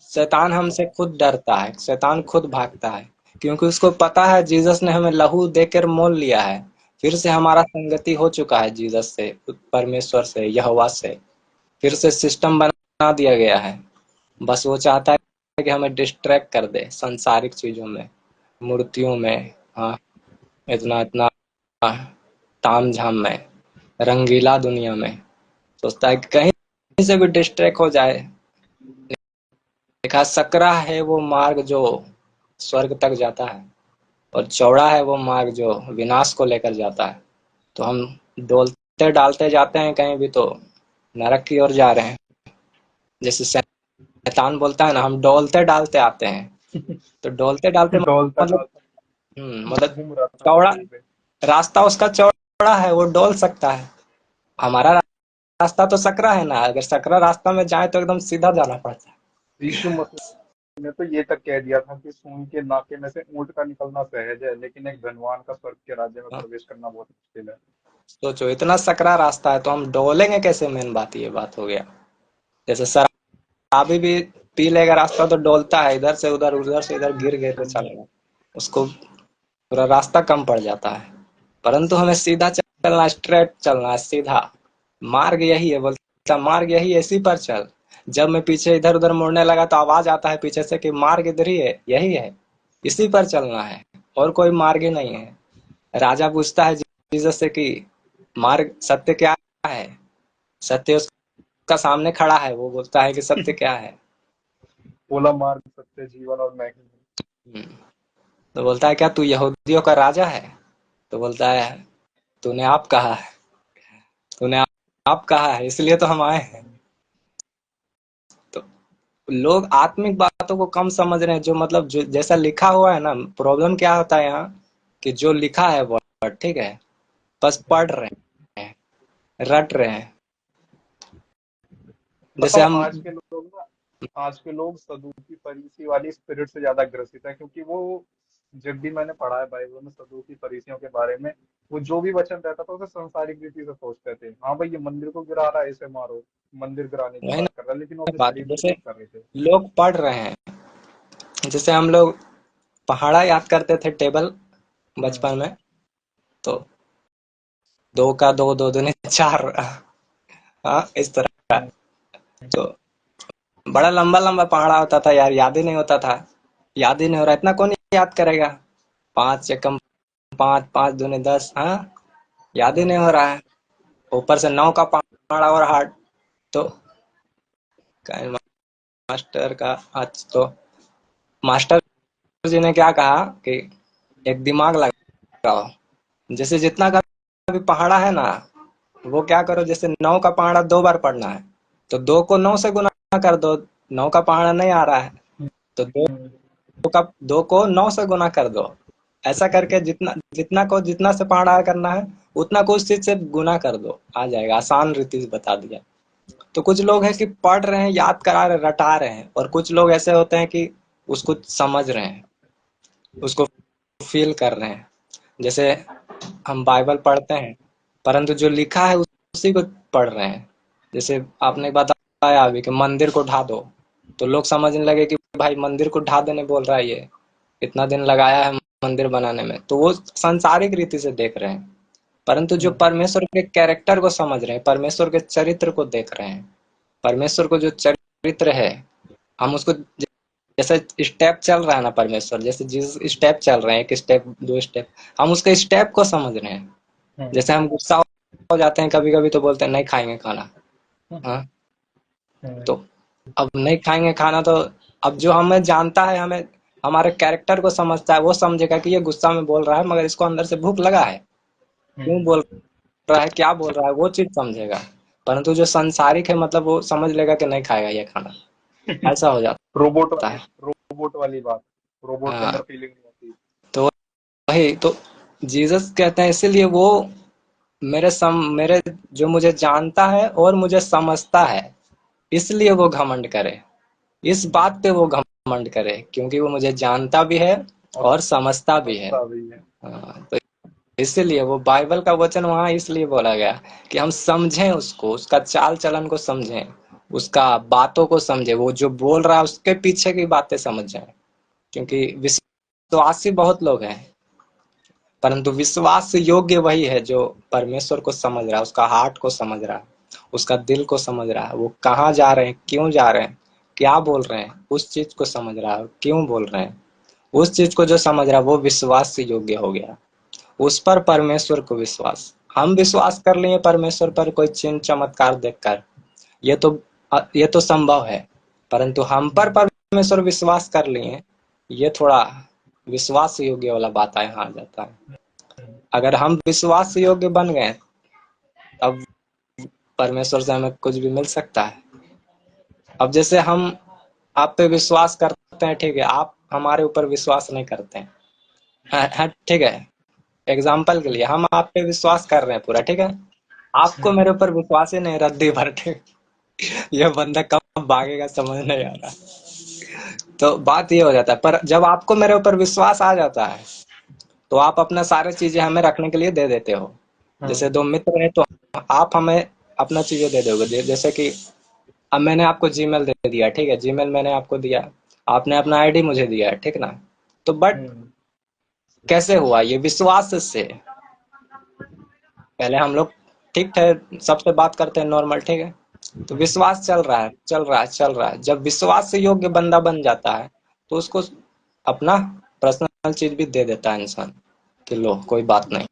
शैतान हमसे खुद डरता है, शैतान खुद भागता है। क्योंकि उसको पता है जीसस ने हमें लहू देकर मोल लिया है। फिर से हमारा संगति हो चुका है जीसस से, परमेश्वर से, यहोवा से। फिर से सिस्टम बना दिया गया है। बस वो चाहता है कि हमें डिस्ट्रैक्ट कर दे संसारिक चीजों में, मूर्तियों में। हाँ, इतना इतना ताम झाम में, रंगीला दुनिया में। सोचता है कि कहीं से भी डिस्ट्रैक्ट हो जाए। लिखा सकरा है वो मार्ग जो स्वर्ग तक जाता है, और चौड़ा है वो मार्ग जो विनाश को लेकर जाता है। तो हम डोलते डालते जाते हैं कहीं भी तो नरक की ओर जा रहे हैं। जैसे शैतान बोलता है ना, हम डोलते डालते आते हैं। तो डोलते डालते डोलता मतलब, डालता मतलब घूम रहा था चौड़ा कहीं पे। रास्ता उसका चौड़ा है, वो डोल सकता है। हमारा रास्ता तो सकरा है ना, अगर सकरा रास्ता में जाए तो एकदम सीधा जाना पड़ता है। यीशु मसीह ने तो ये तक कह दिया था कि सूई के नाके में से ऊंट का निकलना सहज है, लेकिन एक धनवान का स्वर्ग के राज्य में हाँ, प्रवेश करना बहुत मुश्किल है। सोचो इतना सकरा रास्ता है तो हम डोलेंगे कैसे, मेन बात ये बात हो गया। जैसे शराबी भी पी लेगा रास्ता तो डोलता है, इधर से उधर उधर से इधर गिर गिर के चलेगा, उसको पूरा रास्ता कम पड़ जाता है। परंतु हमें सीधा चलना, स्ट्रेट चलना है, सीधा मार्ग यही है। बोलता मार्ग यही है, इसी पर चल। जब मैं पीछे इधर उधर मुड़ने लगा तो आवाज आता है पीछे से कि मार्ग इधर ही है, यही है, इसी पर चलना है, और कोई मार्ग ही नहीं है। राजा पूछता है जीसस से कि मार्ग सत्य क्या है, सत्य उसका सामने खड़ा है, वो बोलता है कि सत्य क्या है। बोला मार्ग सत्य जीवन और मैं ही हूँ। हम्म, तो बोलता है क्या तू यहूदियों का राजा है, तो बोलता है तूने आप कहा है, तूने आप कहा है, इसलिए तो हम आए हैं। तो लोग आत्मिक बातों को कम समझ रहे हैं, जो मतलब जो जैसा लिखा हुआ है ना। प्रॉब्लम क्या होता है यहाँ कि जो लिखा है वर्ड ठीक है, बस पढ़ रहे हैं, रट रहे हैं। जैसे बताओ हम आज के लोग सदूकी फरीसी वाली स्पिरिट से ज्यादा ग्रसित है, क्योंकि वो, जब भी मैंने पढ़ा है बाइबल में सदूकी फरीसियों के बारे में, वो जो भी वचन रहता था उसे संसारिक रीति से सोचते थे। हाँ भाई, ये मंदिर को गिरा रहा है, इसे मारो, मंदिर गिराने की वही बात ना कर रहा है, लेकिन वो अपने बात है, शरीर की जैसे बात कर रहे थे। लोग पढ़ रहे हैं। जैसे हम लोग पहाड़ा याद करते थे टेबल हम्म। बचपन में, तो दो का दो, दो दूनी चार, हाँ इस तरह। हम्म। तो बड़ा लंबा लंबा पहाड़ा होता था यार, याद ही नहीं होता था। याद ही नहीं हो रहा, इतना कौन याद करेगा। पांच से कम, पांच, पांच दूनी 10, हाँ याद ही नहीं हो रहा है। ऊपर से 9 का पहाड़ा और हार्ड। तो मास्टर का आज तो मास्टर जी ने क्या कहा कि एक दिमाग लगाओ, जैसे जितना का भी पहाड़ा है ना, वो क्या करो, जैसे 9 का पहाड़ा 2 बार पढ़ना है, तो 2 को 9 से गुना कर दो। 9 का पहाड़ा नहीं आ रहा है, तो हम्म। 2 को 9 से गुना कर दो। ऐसा करके जितना जितना को जितना से पहाड़ा करना है, उतना को उस चीज से गुना कर दो, आ जाएगा। आसान रीति से बता दिया। तो कुछ लोग हैं कि पढ़ रहे हैं, याद करा रहे, रटा रहे हैं, और कुछ लोग ऐसे होते हैं कि उसको समझ रहे हैं, उसको फील कर रहे हैं। जैसे हम बाइबल पढ़ते हैं, परंतु जो लिखा है उसी को पढ़ रहे हैं। जैसे आपने बताया अभी कि मंदिर को ढा दो, तो लोग समझने लगे कि भाई मंदिर को ढा देने बोल रहा है, ये इतना दिन लगाया है मंदिर बनाने में, तो वो सांसारिक रीति से देख रहे हैं। परंतु जो हम्म। परमेश्वर के कैरेक्टर को समझ रहे हैं, परमेश्वर के चरित्र को देख रहे हैं, परमेश्वर को जो चरित्र है, हम उसको जैसे स्टेप चल रहा है ना परमेश्वर, जैसे जिस स्टेप चल रहे हैं, एक स्टेप, 2 स्टेप, हम उसके स्टेप को समझ रहे हैं। हम्म। जैसे हम गुस्सा हो जाते हैं कभी कभी, तो बोलते हैं नहीं खाएंगे खाना, हाँ। तो अब नहीं खाएंगे खाना, तो अब जो हमें जानता है, हमें हमारे कैरेक्टर को समझता है, वो समझेगा कि ये गुस्सा में बोल रहा है, मगर इसको अंदर से भूख लगा है, क्यों बोल रहा है, क्या बोल रहा है, वो चीज समझेगा। परंतु जो संसारिक है, मतलब वो समझ लेगा कि नहीं खाएगा ये खाना, ऐसा हो रोबोट जाता है। रोबोट वाली बात, रोबोट के अंदर हाँ, फीलिंग नहीं होती। तो वही तो जीसस कहते हैं, इसीलिए वो मेरे जो मुझे जानता है और मुझे समझता है, इसलिए वो घमंड करे, इस बात पे वो घमंड करे, क्योंकि वो मुझे जानता भी है और और समझता भी है। समझता भी है। हाँ, तो इसीलिए वो बाइबल का वचन वहां इसलिए बोला गया कि हम समझें उसको, उसका चाल चलन को समझें, उसका बातों को समझें, वो जो बोल रहा है उसके पीछे की बातें समझें। क्योंकि विश्वासी बहुत लोग हैं, परंतु विश्वास योग्य वही है जो परमेश्वर को समझ रहा है, उसका हार्ट को समझ रहा है, उसका दिल को समझ रहा है, वो कहाँ जा रहे हैं, क्यों जा रहे हैं, क्या बोल रहे हैं, उस चीज को समझ रहा है, क्यों बोल रहे हैं, उस चीज को जो समझ रहा है वो विश्वास से योग्य हो गया। उस पर परमेश्वर को विश्वास, हम विश्वास कर लिए परमेश्वर पर कोई चिन्ह चमत्कार देखकर, ये तो ये तो संभव है। परंतु हम पर परमेश्वर विश्वास कर लिए, ये थोड़ा विश्वास योग्य वाला बात है, यहाँ आ जाता है। अगर हम विश्वास योग्य बन गए, तब परमेश्वर से हमें कुछ भी मिल सकता है। अब जैसे हम आप पे विश्वास करते हैं, ठीक है, आप हमारे ऊपर विश्वास नहीं करते हैं, हाँ, ठीक है। एग्जाम्पल के लिए हम आप पे विश्वास कर रहे हैं पूरा, ठीक है, आपको मेरे ऊपर विश्वास ही नहीं, रद्दी भर, ठीक। यह बंदा कब भागेगा समझ नहीं आ रहा। तो बात ये हो जाता है, पर जब आपको मेरे ऊपर विश्वास आ जाता है, तो आप अपना सारे चीजें हमें रखने के लिए दे देते हो। जैसे दो मित्र हैं, तो आप हमें अपना चीजें दे दोगे, जैसे कि अब मैंने आपको जीमेल दे दिया, ठीक है, जीमेल मैंने आपको दिया, आपने अपना आईडी मुझे दिया है, ठीक ना। तो बट कैसे हुआ, ये विश्वास से। पहले हम लोग ठीक थे, सबसे बात करते हैं नॉर्मल, ठीक है, तो विश्वास चल रहा है, चल रहा है, चल रहा है। जब विश्वास से योग्य बंदा बन जाता है, तो उसको अपना पर्सनल चीज भी दे देता है इंसान कि लो कोई बात नहीं।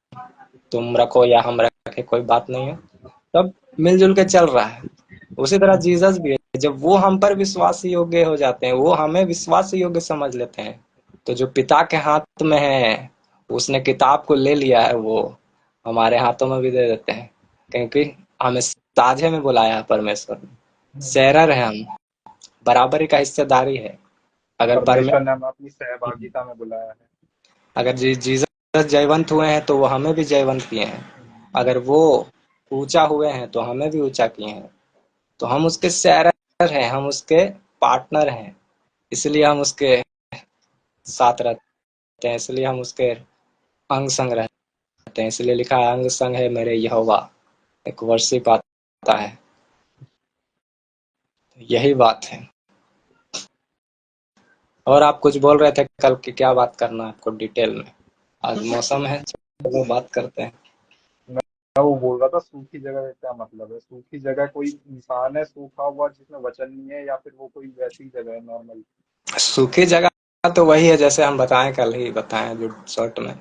तुम रखो या हम रखे, कोई बात नहीं है, सब मिलजुल के चल रहा है। उसी तरह जीसस भी है, जब वो हम पर विश्वास योग्य हो जाते हैं, वो हमें विश्वास योग्य समझ लेते हैं, तो जो पिता के हाथ में है, उसने किताब को ले लिया है, वो हमारे हाथों में भी दे देते हैं, क्योंकि हमें साझे में बुलाया है परमेश्वर ने। शेरर है हम, बराबरी का हिस्सेदारी है। अगर परमेश्वर ने हमें अपनी सहभागिता में बुलाया है। अगर जीसस जयवंत हुए हैं तो वो हमें भी जयवंत किए हैं। अगर वो ऊंचा हुए हैं तो हमें भी ऊंचा किए हैं। तो हम उसके शेरर हैं, हम उसके पार्टनर हैं, इसलिए हम उसके साथ रहते हैं, इसलिए हम उसके अंग संग रहते हैं। इसलिए लिखा है, अंग संग है मेरे यहोवा, एक वर्षिप आता है। यही बात है। और आप कुछ बोल रहे थे, कल की क्या बात करना है आपको डिटेल में? आज मौसम है, चलो बात करते हैं। मैं वो बोल रहा था, सूखी जगह का क्या मतलब है? सूखी जगह कोई इंसान है सूखा हुआ जिसमें वचन नहीं है, या फिर वो कोई वैसी जगह है नॉर्मल? सूखी जगह तो वही है, जैसे हम बताएं, कल ही बताएं जो शॉर्ट में,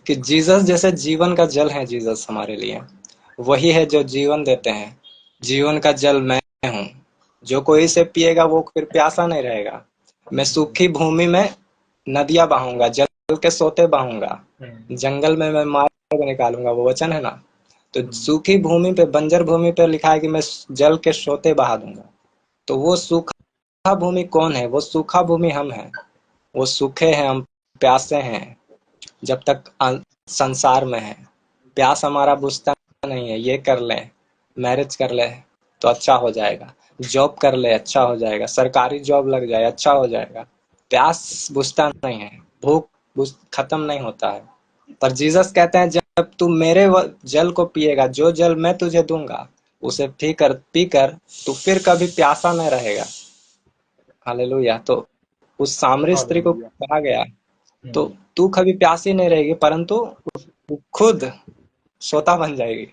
कि जीसस जैसे जीवन का जल है, जीसस हमारे लिए वही है जो जीवन देते हैं। जीवन का जल मैं हूँ, जो कोई इसे पिएगा वो फिर प्यासा नहीं रहेगा। मैं सूखी भूमि में नदियां बहाऊंगा, जल के सोते बहाऊंगा, जंगल में मैं मार्ग निकालूंगा, वो वचन है ना। तो सूखी भूमि पे, बंजर भूमि पे लिखा है कि मैं जल के सोते बहा दूंगा। तो वो सूखा भूमि कौन है? वो सूखा भूमि हम हैं। वो सूखे हैं, हम प्यासे हैं, जब तक संसार में है। प्यास हमारा बुझता नहीं है। ये कर ले, मैरिज कर ले तो अच्छा हो जाएगा, जॉब कर ले अच्छा हो जाएगा, सरकारी जॉब लग जाए अच्छा हो जाएगा। प्यास बुझता नहीं है, भूख खत्म नहीं होता है। पर जीसस कहते हैं, जब तू मेरे जल को पिएगा, जो जल मैं तुझे दूंगा, उसे पीकर तू फिर कभी प्यासा नहीं रहेगा। हालेलुया। तो उस सामरी स्त्री को हालेलुया। कहा गया, तो तू कभी प्यासी नहीं रहेगी, परंतु उस तू खुद सोता बन जाएगी।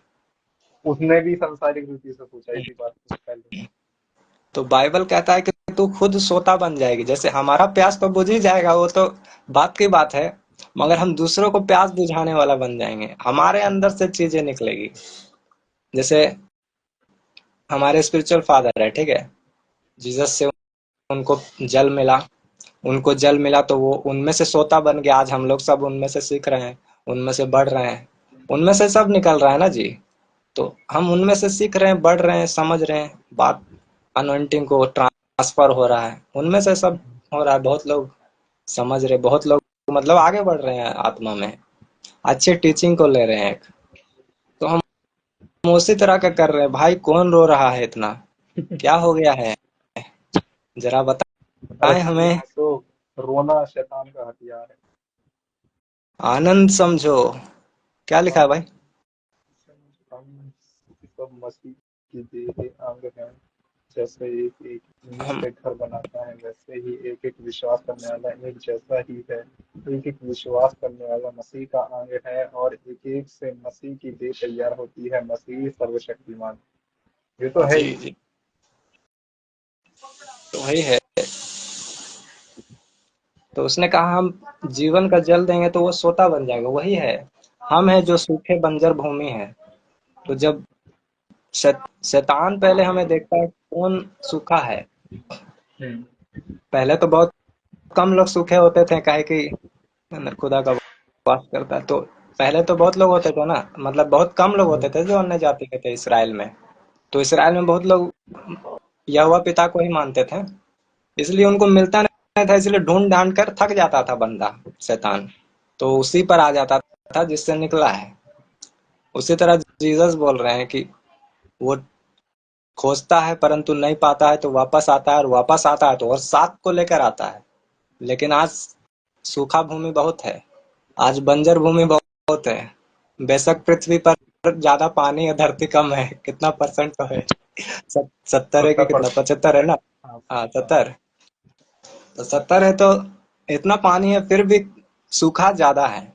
उसने भी संसारिक रीति से पूछा इसी बात को पहले। तो बाइबल कहता है कि तू खुद सोता बन जाएगी। जैसे हमारा प्यास तो बुझ ही जाएगा, वो तो बात की बात है, मगर हम दूसरों को प्यास बुझाने वाला बन जाएंगे, हमारे अंदर से चीजें निकलेगी। जैसे हमारे स्पिरिचुअल फादर है, ठीक है, जीसस से उनको जल मिला, उनको जल मिला तो वो उनमें से सोता बन गया। आज हम लोग सब उनमें से सीख रहे हैं, उनमें से बढ़ रहे हैं, उनमें से सब निकल रहा है ना जी। तो हम उनमें से सीख रहे हैं, बढ़ रहे हैं, समझ रहे हैं बात, अनोइंटिंग को ट्रांसफर हो रहा है, उनमें से सब हो रहा है। बहुत लोग समझ रहे, बहुत लोग मतलब आगे बढ़ रहे हैं आत्मा में, अच्छे टीचिंग को ले रहे हैं। तो हम उसी तरह का कर रहे हैं। भाई कौन रो रहा है इतना, क्या हो गया है, जरा अरे बताएं हमें। हंसो, रोना शैतान का हथियार है। आनंद समझो, क्या लिखा है भाई? हम हम सब मसीह की देह अंग हैं। जैसे एक एक ईंट हम से घर बनाता है, वैसे ही एक एक विश्वास करने वाला एक जैसा ही है। एक एक विश्वास करने वाला मसीह का अंग है, और एक एक से मसीह की देह तैयार होती है। मसीह सर्वशक्तिमान। ये तो है जी ही। जी, तो वही है। तो उसने कहा हम जीवन का जल देंगे तो वो सोता बन जाएगा, वही है। हम है जो सूखे बंजर भूमि है। तो जब शैतान पहले हमें देखता है कौन सूखा है। हम्म। पहले तो बहुत कम लोग सूखे होते थे, काहे कि अंदर खुदा का वास करता है। तो पहले तो बहुत लोग होते थे ना, मतलब बहुत कम लोग होते थे जो अन्य जाति के थे इसराइल में। तो इसराइल में बहुत लोग यहोवा पिता को ही मानते थे, इसलिए उनको मिलता नहीं था, इसलिए ढूंढ ढांड कर थक जाता था बंदा, शैतान। तो उसी पर आ जाता था जिससे निकला है। उसी तरह जीसस बोल रहे हैं कि वो खोजता है परंतु नहीं पाता है, तो वापस आता है, और वापस आता है तो और साथ को लेकर आता है। लेकिन आज सूखा भूमि बहुत है, आज बंजर भूमि बहुत है। बेशक पृथ्वी पर ज्यादा पानी है, धरती कम है, कितना परसेंट तो है, 70 है कि कितना, 70%। 75 है ना। हाँ। हाँ हाँ। 70। तो 70 है तो इतना पानी है, फिर भी सूखा ज्यादा है,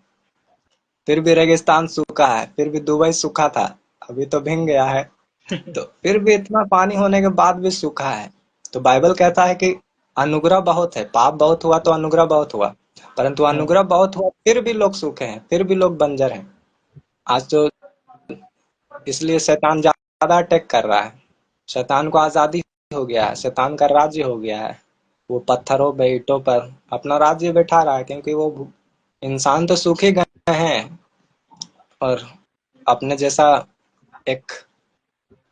फिर भी रेगिस्तान सूखा है, फिर भी दुबई सूखा था, अभी तो भीग गया है। तो फिर भी इतना पानी होने के बाद भी सूखा है। तो बाइबल कहता है कि अनुग्रह बहुत है, पाप बहुत हुआ तो अनुग्रह बहुत हुआ, परंतु अनुग्रह बहुत हुआ फिर भी लोग सूखे हैं, फिर भी लोग बंजर हैं। आज तो इसलिए शैतान ज्यादा अटैक कर रहा है। शैतान को आजादी हो गया है, शैतान का राज्य हो गया है। वो पत्थरों पे ईंटों पर अपना राज्य बैठा रहा है, क्योंकि वो इंसान तो सूखे गए हैं और अपने जैसा एक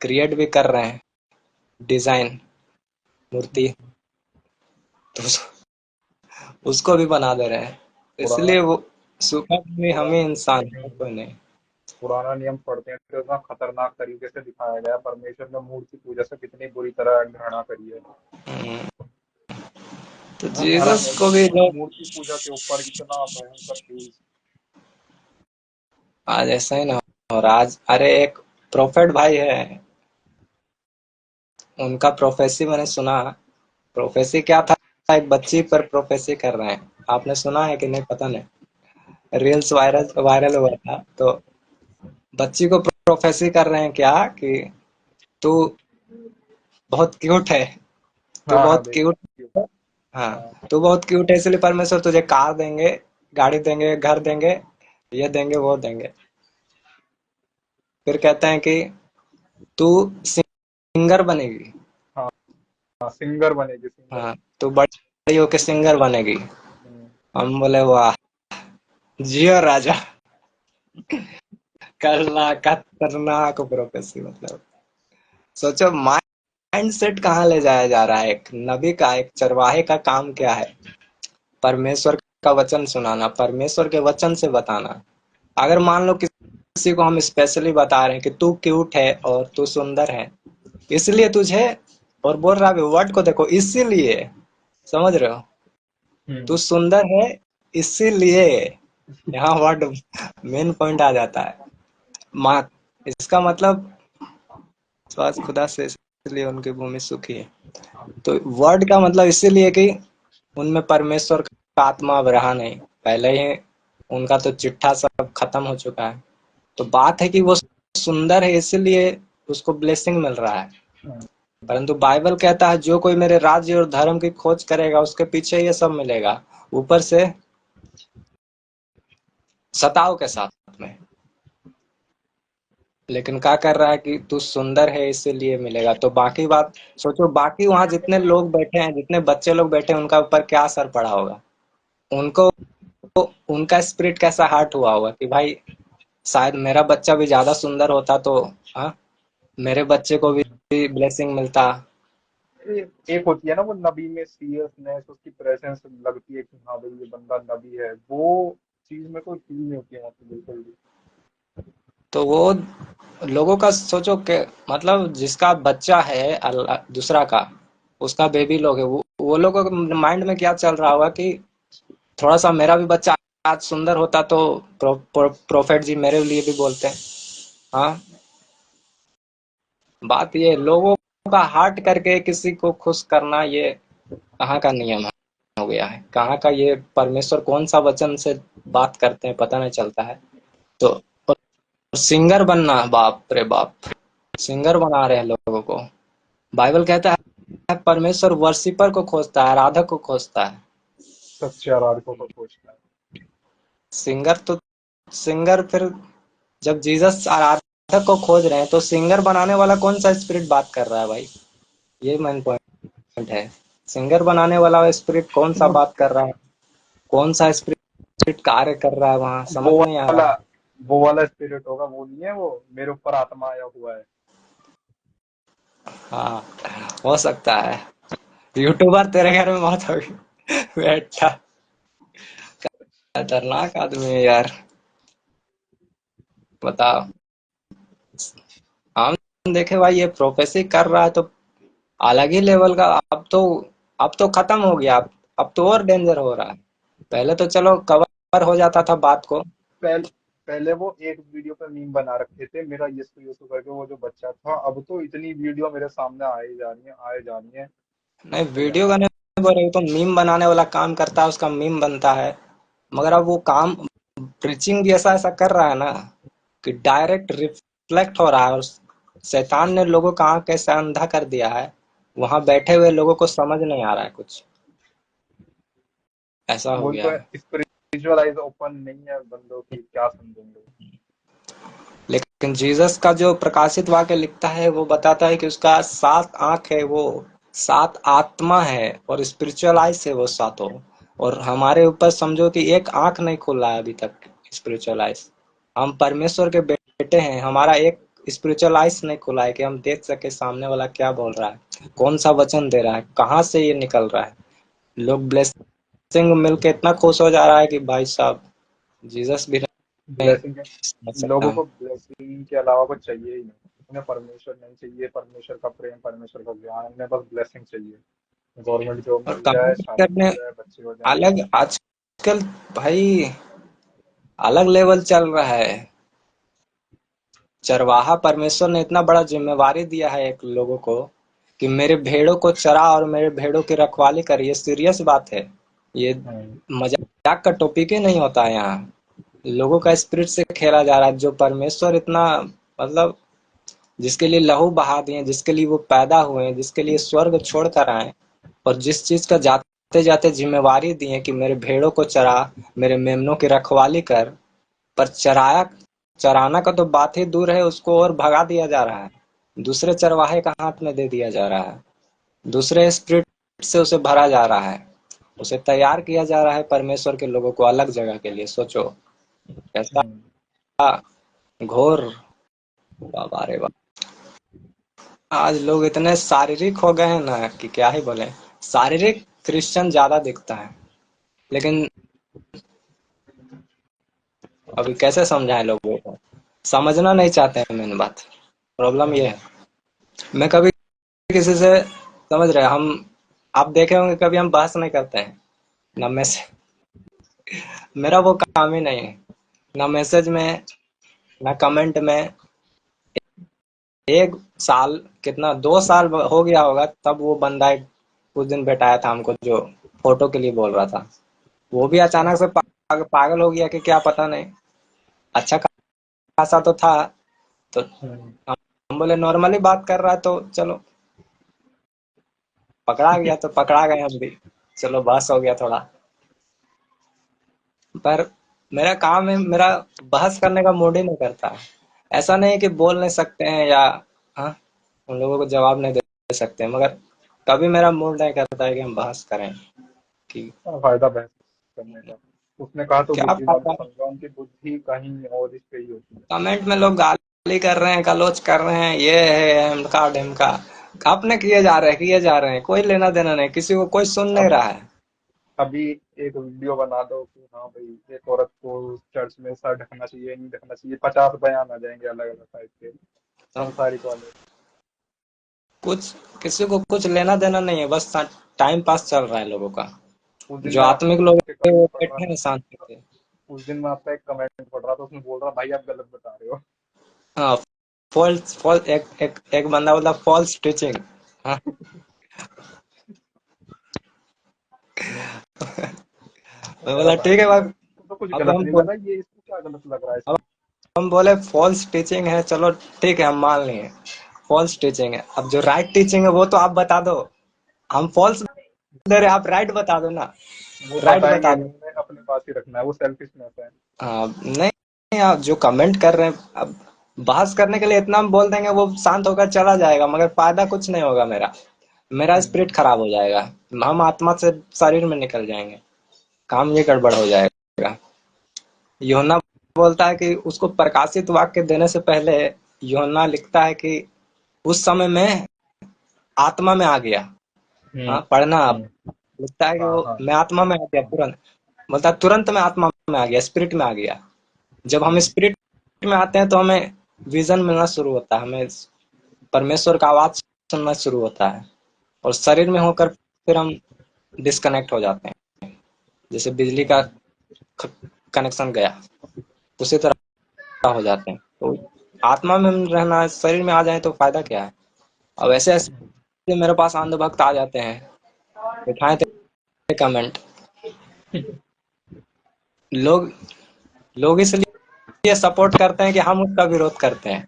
क्रिएट भी कर रहे हैं, डिजाइन, मूर्ति, तो उसको भी बना दे रहे हैं। पुराना इसलिए वो सूखा भी हम ही इंसान है, हम्म, कोई नहीं। पुराना नियम पढ़ते हैं तो इतना खतरनाक तरीके से दिखाया गया है, परमेश्वर ने मूर्ति पूजा से कितनी बुरी तरह घृणा करी है। हम्म, तो हाँ, जीसस मतलब को भी लोग मूर्ति पूजा के ऊपर इतना भयंकर चीज। आज ऐसा ही ना। और आज अरे एक प्रोफेट भाई है, उनका प्रोफेसी मैंने सुना। प्रोफेसी क्या था, एक बच्ची पर प्रोफेसी कर रहे हैं। आपने सुना है कि नहीं पता नहीं, रील्स वायरल वायरल हुआ था। तो बच्ची को प्रोफेसी कर रहे हैं क्या कि तू बहुत क्यूट है, तू हाँ हाँ, बहुत क्यूट देखिए। है। हाँ, हाँ तू बहुत क्यूट है, इसलिए परमेश्वर तुझे कार देंगे, गाड़ी देंगे, घर देंगे, ये देंगे, वो देंगे। फिर कहते हैं कि तू सिंगर बनेगी। हाँ हाँ, सिंगर बनेगी, सिंगर। हाँ, तू बड़ी होके सिंगर बनेगी। हम्म, हम बोले वाह, जियो राजा। करना खतरनाक प्रोफेसी, मतलब सोचो माइंड सेट कहाँ ले जाया जा रहा है। एक नबी का, एक चरवाहे का काम क्या है? परमेश्वर का वचन सुनाना, परमेश्वर के वचन से बताना। अगर मान लो किसी को हम स्पेशली बता रहे हैं कि तू क्यूट है और तू सुंदर है, इसलिए तुझे, और बोल रहा है वर्ड को देखो, इसीलिए, समझ रहे हो, तू हम्म, सुंदर है इसीलिए, यहाँ वर्ड मेन पॉइंट आ जाता है। माँ, इसका मतलब स्वास्थ्य खुदा से, इसलिए उनकी भूमि सुखी है। तो वर्ड का मतलब इसीलिए कि उनमें परमेश्वर का आत्मा अब रहा नहीं, पहले ही उनका तो चिट्ठा सब खत्म हो चुका है। तो बात है कि वो सुंदर है इसलिए उसको ब्लेसिंग मिल रहा है। हम्म। परंतु बाइबल कहता है जो कोई मेरे राज्य और धर्म की खोज करेगा उसके पीछे ये सब मिलेगा, ऊपर से सताव के साथ में। लेकिन क्या कर रहा है कि तू सुंदर है इसीलिए मिलेगा, तो बाकी बात सोचो, बाकी वहां जितने लोग बैठे हैं, जितने बच्चे लोग बैठे हैं, उनका ऊपर क्या असर पड़ा होगा। उनको, उनका स्पिरिट कैसा हर्ट हुआ होगा कि भाई शायद मेरा बच्चा भी ज्यादा सुंदर होता तो, हाँ, मेरे बच्चे को भी ब्लेसिंग मिलता। एक होती है ना वो नबी में सीरियसनेस, उसकी प्रेजेंस लगती है कि हाँ भाई ये बंदा नबी है, वो चीज में कोई फील नहीं होती है मतलब बिल्कुल भी। तो वो लोगों का सोचो कि मतलब जिसका बच्चा है दूसरा का, उसका बेबी लोग है, वो लोगों के माइंड में क्या चल रहा होगा कि थोड़ा सा मेरा भी बच्चा आज सुंदर होता तो प्रोफेट जी मेरे लिए भी बोलते हैं। हाँ, बात ये लोगों का हार्ट करके किसी को खुश करना, ये कहाँ का नियम हो गया है, कहाँ का ये परमेश्वर कौन सा वचन से बात करते हैं पता नहीं चलता है। तो सिंगर बनना, बाप रे बाप, सिंगर बना रहे हैं लोगों को। बाइबल कहता है परमेश्वर वर्शिपर को खोजता है, आराधक को खोजता है। सच्चे आराधकों को खोजता है। सिंगर तो, सिंगर फिर जब जीसस आराधक को खोज रहे हैं तो सिंगर बनाने वाला कौन सा स्पिरिट बात कर रहा है भाई? ये मेन पॉइंट है। सिंगर बनाने वाला स्पिरिट कौन सा बात कर रहा है, कौन सा स्पिरिट कार्य कर रहा है वहां, समझ वो नहीं आ रहा वाला है। वो वाला स्पिरिट होगा, वो नहीं है वो मेरे ऊपर आत्मा आया हुआ है। हाँ, हो सकता है। यूट्यूबर तेरे घर में मौत होगी बेटा, खतरनाक आदमी है यार। बताओ, हम देखे भाई ये प्रोफेसी कर रहा है तो अलग ही लेवल का। अब तो खत्म हो गया, अब तो और डेंजर हो रहा है। पहले तो चलो कवर हो जाता था बात को। पहले पहले वो एक वीडियो पे मीम बना रखे थे, मेरा यीशु यीशु करके, वो जो बच्चा था, अब तो इतनी वीडियो मेरे सामने आए जा रही है, आए जा रही है। नहीं, तो क्या वीडियो का नहीं बोल रही, तो मीम बनाने वाला काम करता है, उसका मीम बनता है। मगर अब वो काम प्रीचिंग भी ऐसा ऐसा कर रहा है ना कि डायरेक्ट रिफ्लेक्ट हो रहा है, और शैतान ने लोगों का आंख कैसे अंधा कर दिया है, वहां बैठे हुए लोगों को समझ नहीं आ रहा है कुछ, ऐसा हो वही गया तो है। स्पिरिचुअल आइज ओपन नहीं है बंदों की, क्या समझेंगे। लेकिन जीसस का जो प्रकाशित वाक्य लिखता है वो बताता है कि उसका 7 आंख है, वो 7 आत्मा है और स्पिरिचुअल आइज है वो सातों। और हमारे ऊपर समझो कि एक आंख नहीं खुला है अभी तक, स्पिरिचुअल आइज। हम परमेश्वर के बेटे हैं, हमारा एक स्पिरिचुअल आइज नहीं खुला है कि हम देख सके सामने वाला क्या बोल रहा है, कौन सा वचन दे रहा है, कहाँ से ये निकल रहा है। लोग ब्लेसिंग मिलके इतना खुश हो जा रहा है कि भाई साहब जीसस भी नहीं ब्लेसिंग है। समझ लोगों सकता। को ब्लेसिंग के अलावा कुछ चाहिए ही नहीं। उन्हें परमेश्वर नहीं चाहिए, परमेश्वर का प्रेम, परमेश्वर का ज्ञान, उन्हें बस ब्लेसिंग चाहिए। गवर्नमेंट जॉब और मिल जाए, कमेंट शादी करने हो जाए, बच्चे हो जाए। अलग आजकल भाई अलग लेवल चल रहा है। चरवाहा परमेश्वर ने इतना बड़ा जिम्मेवारी दिया है एक लोगों को कि मेरे भेड़ों को चरा और मेरे भेड़ों की रखवाली कर। ये सीरियस बात है, ये हम्म, मजाक का टॉपिक ही नहीं होता है यहाँ। लोगों का स्पिरिट से खेला जा रहा है। जो परमेश्वर इतना मतलब जिसके लिए लहू बहा दिए, जिसके लिए वो पैदा हुए हैं, जिसके लिए स्वर्ग छोड़ कर आए, और जिस चीज का जाते जाते जिम्मेवारी दिए कि मेरे भेड़ों को चरा, मेरे मेमनों की रखवाली कर, पर चराया चराना का तो बात ही दूर है, उसको और भगा दिया जा रहा है, दूसरे चरवाहे का हाथ में दे दिया जा रहा है, दूसरे स्पिरिट से उसे भरा जा रहा है, उसे तैयार किया जा रहा है परमेश्वर के लोगों को अलग जगह के लिए। सोचो कैसा हम्म, घोर। बाबा रे बाबा, आज लोग इतने शारीरिक हो गए हैं ना कि क्या ही बोले। शारीरिक क्रिश्चियन ज्यादा दिखता है, लेकिन अभी कैसे समझाएं लोगों को, समझना नहीं चाहते हैं। मेन बात प्रॉब्लम ये हम्म, है। मैं कभी किसी से, समझ रहे हम, आप देखे होंगे कभी हम बहस नहीं करते हैं ना। मेरा वो काम ही नहीं है, ना मैसेज में, ना कमेंट में। एक साल, कितना, 2 साल हो गया होगा तब वो बंदा एक कुछ दिन बैठाया था हमको, जो फोटो के लिए बोल रहा था। वो भी अच्छा। अचानक से पागल हो गया कि क्या पता नहीं। अच्छा खासा तो था। तो हम्म, हम बोले नॉर्मली बात कर रहा है तो चलो, पकड़ा गया तो पकड़ा गए हम भी, चलो बहस हो गया थोड़ा। पर मेरा काम है, मेरा बहस करने का मूड ही नहीं करता है। ऐसा नहीं कि बोल नहीं सकते हैं या हाँ उन लोगों को जवाब नहीं दे सकते हैं, मगर कभी मेरा मूड नहीं करता है कि हम बहस करें कि क्या फायदा बहस करने का। उसने कहा तो क्या बुद्धिमान को फायदा। समझा, उनकी बुद्धि कहीं और इस पे ही होती है। कमेंट में लोग गाली कर रहे हैं, गलोच कर रहे हैं, ये है ढमका ढमका, अपने किए जा रहे हैं, कोई लेना देना नहीं, किसी को कोई सुन नहीं अब रहा है। अभी एक वीडियो बना दो कि हाँ भाई एक औरत को चर्च में सर ढकना चाहिए, नहीं ढकना चाहिए, 50 बयान आ जाएंगे अलग अलग टाइप के, तो संसारिक वाले। कुछ किसी को कुछ लेना देना नहीं है, बस टाइम पास चल रहा है लोगों का। उस दिन जो मैं आत्मिक लोग आपके हैं वो कमेंट पढ़ रहा बैठे हैं शांति से। उस दिन मैं आपका एक कमेंट पढ़ रहा था, उसमें बोल रहा भाई आप गलत बता रहे हो। हाँ, फॉल्स फॉल्स, एक बंदा बोला फॉल्स टीचिंग। हाँ, मैं कह रहा बोला भाई ठीक है भाई। इसको तो कुछ अब गलत हम नहीं बोल लगा, ये इसको क्या गलत लग रहा है अब इसमें। हम बोले फॉल्स टीचिंग है, चलो ठीक है हम मान लिए फॉल्स टीचिंग है। अब जो राइट टीचिंग है वो तो आप बता दो। हम फॉल्स दे रहे, आप राइट बता दो ना। वो राइट बताएंगे बता नहीं, दो। उन्हें अपने पास ही रखना है, वो सेल्फिशनेस है। हाँ, नहीं, आप जो कमेंट कर रहे हैं, अब बहस करने के लिए इतना हम बोल देंगे वो शांत होकर चला जाएगा, मगर फायदा कुछ नहीं होगा। मेरा मेरा हम्म, स्पिरिट खराब हो जाएगा, हम आत्मा से शरीर में निकल जाएंगे, काम ये गड़बड़ हो जाएगा। यूहन्ना बोलता है कि उसको प्रकाशित वाक्य देने से पहले यूहन्ना लिखता है कि उस समय में आत्मा में आ गया। हम्म, हाँ, पढ़ना आप। हम्म, लिखता है कि हाँ वो हाँ मैं आत्मा में आ गया हाँ, तुरंत। बोलता है तुरंत मैं आत्मा में आ गया, स्पिरिट में आ गया। जब हम हम्म, स्पिरिट में आते हैं तो हमें विजन मिलना शुरू होता है, हमें परमेश्वर का आवाज सुनना शुरू होता है। और शरीर में होकर फिर हम डिस्कनेक्ट हो जाते हैं, जैसे बिजली का हम्म, कनेक्शन गया, उसी तरह हो जाते हैं। तो आत्मा में हम रहना, शरीर में आ जाए तो फायदा क्या है। अब ऐसे ऐसे मेरे पास अंधभक्त आ जाते हैं, उठाए थे कमेंट। लोग लोग इसलिए सपोर्ट करते हैं कि हम उसका विरोध करते हैं।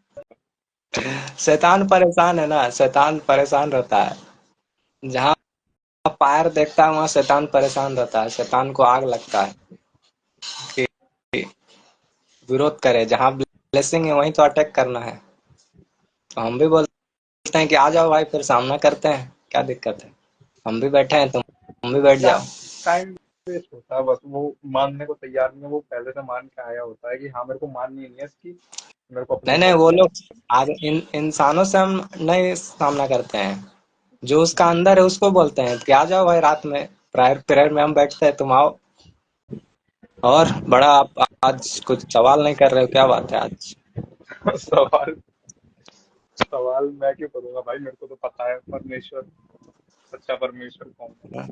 शैतान परेशान है ना, शैतान परेशान रहता है। जहाँ फायर देखता है वहां शैतान परेशान रहता है, शैतान को आग लगता है कि विरोध करे। जहाँ ब्लेसिंग है, वहीं तो अटैक करना है। तो हम भी बोलते हैं कि आ जाओ भाई, फिर सामना करते हैं, क्या दिक्कत है, हम भी बैठे हैं, तुम भी बैठ जाओ। टाइम वेस्ट होता है बस, वो मानने को तैयार नहीं है, वो पहले से मान के आया होता है कि हाँ मेरे को माननी नहीं है इसकी, मेरे को अपनी नहीं नहीं, वो लड़नी है। लोग आगे इंसानों से हम नहीं सामना करते हैं, जो उसका अंदर है उसको बोलते हैं कि आ जाओ भाई, रात में प्रायर पीरियड में हम बैठते हैं, तुम आओ। और बड़ा आप आज कुछ सवाल नहीं कर रहे हो, क्या बात है आज? सवाल सवाल मैं क्यों करूंगा भाई, मेरे को तो पता है परमेश्वर, सच्चा परमेश्वर कौन है।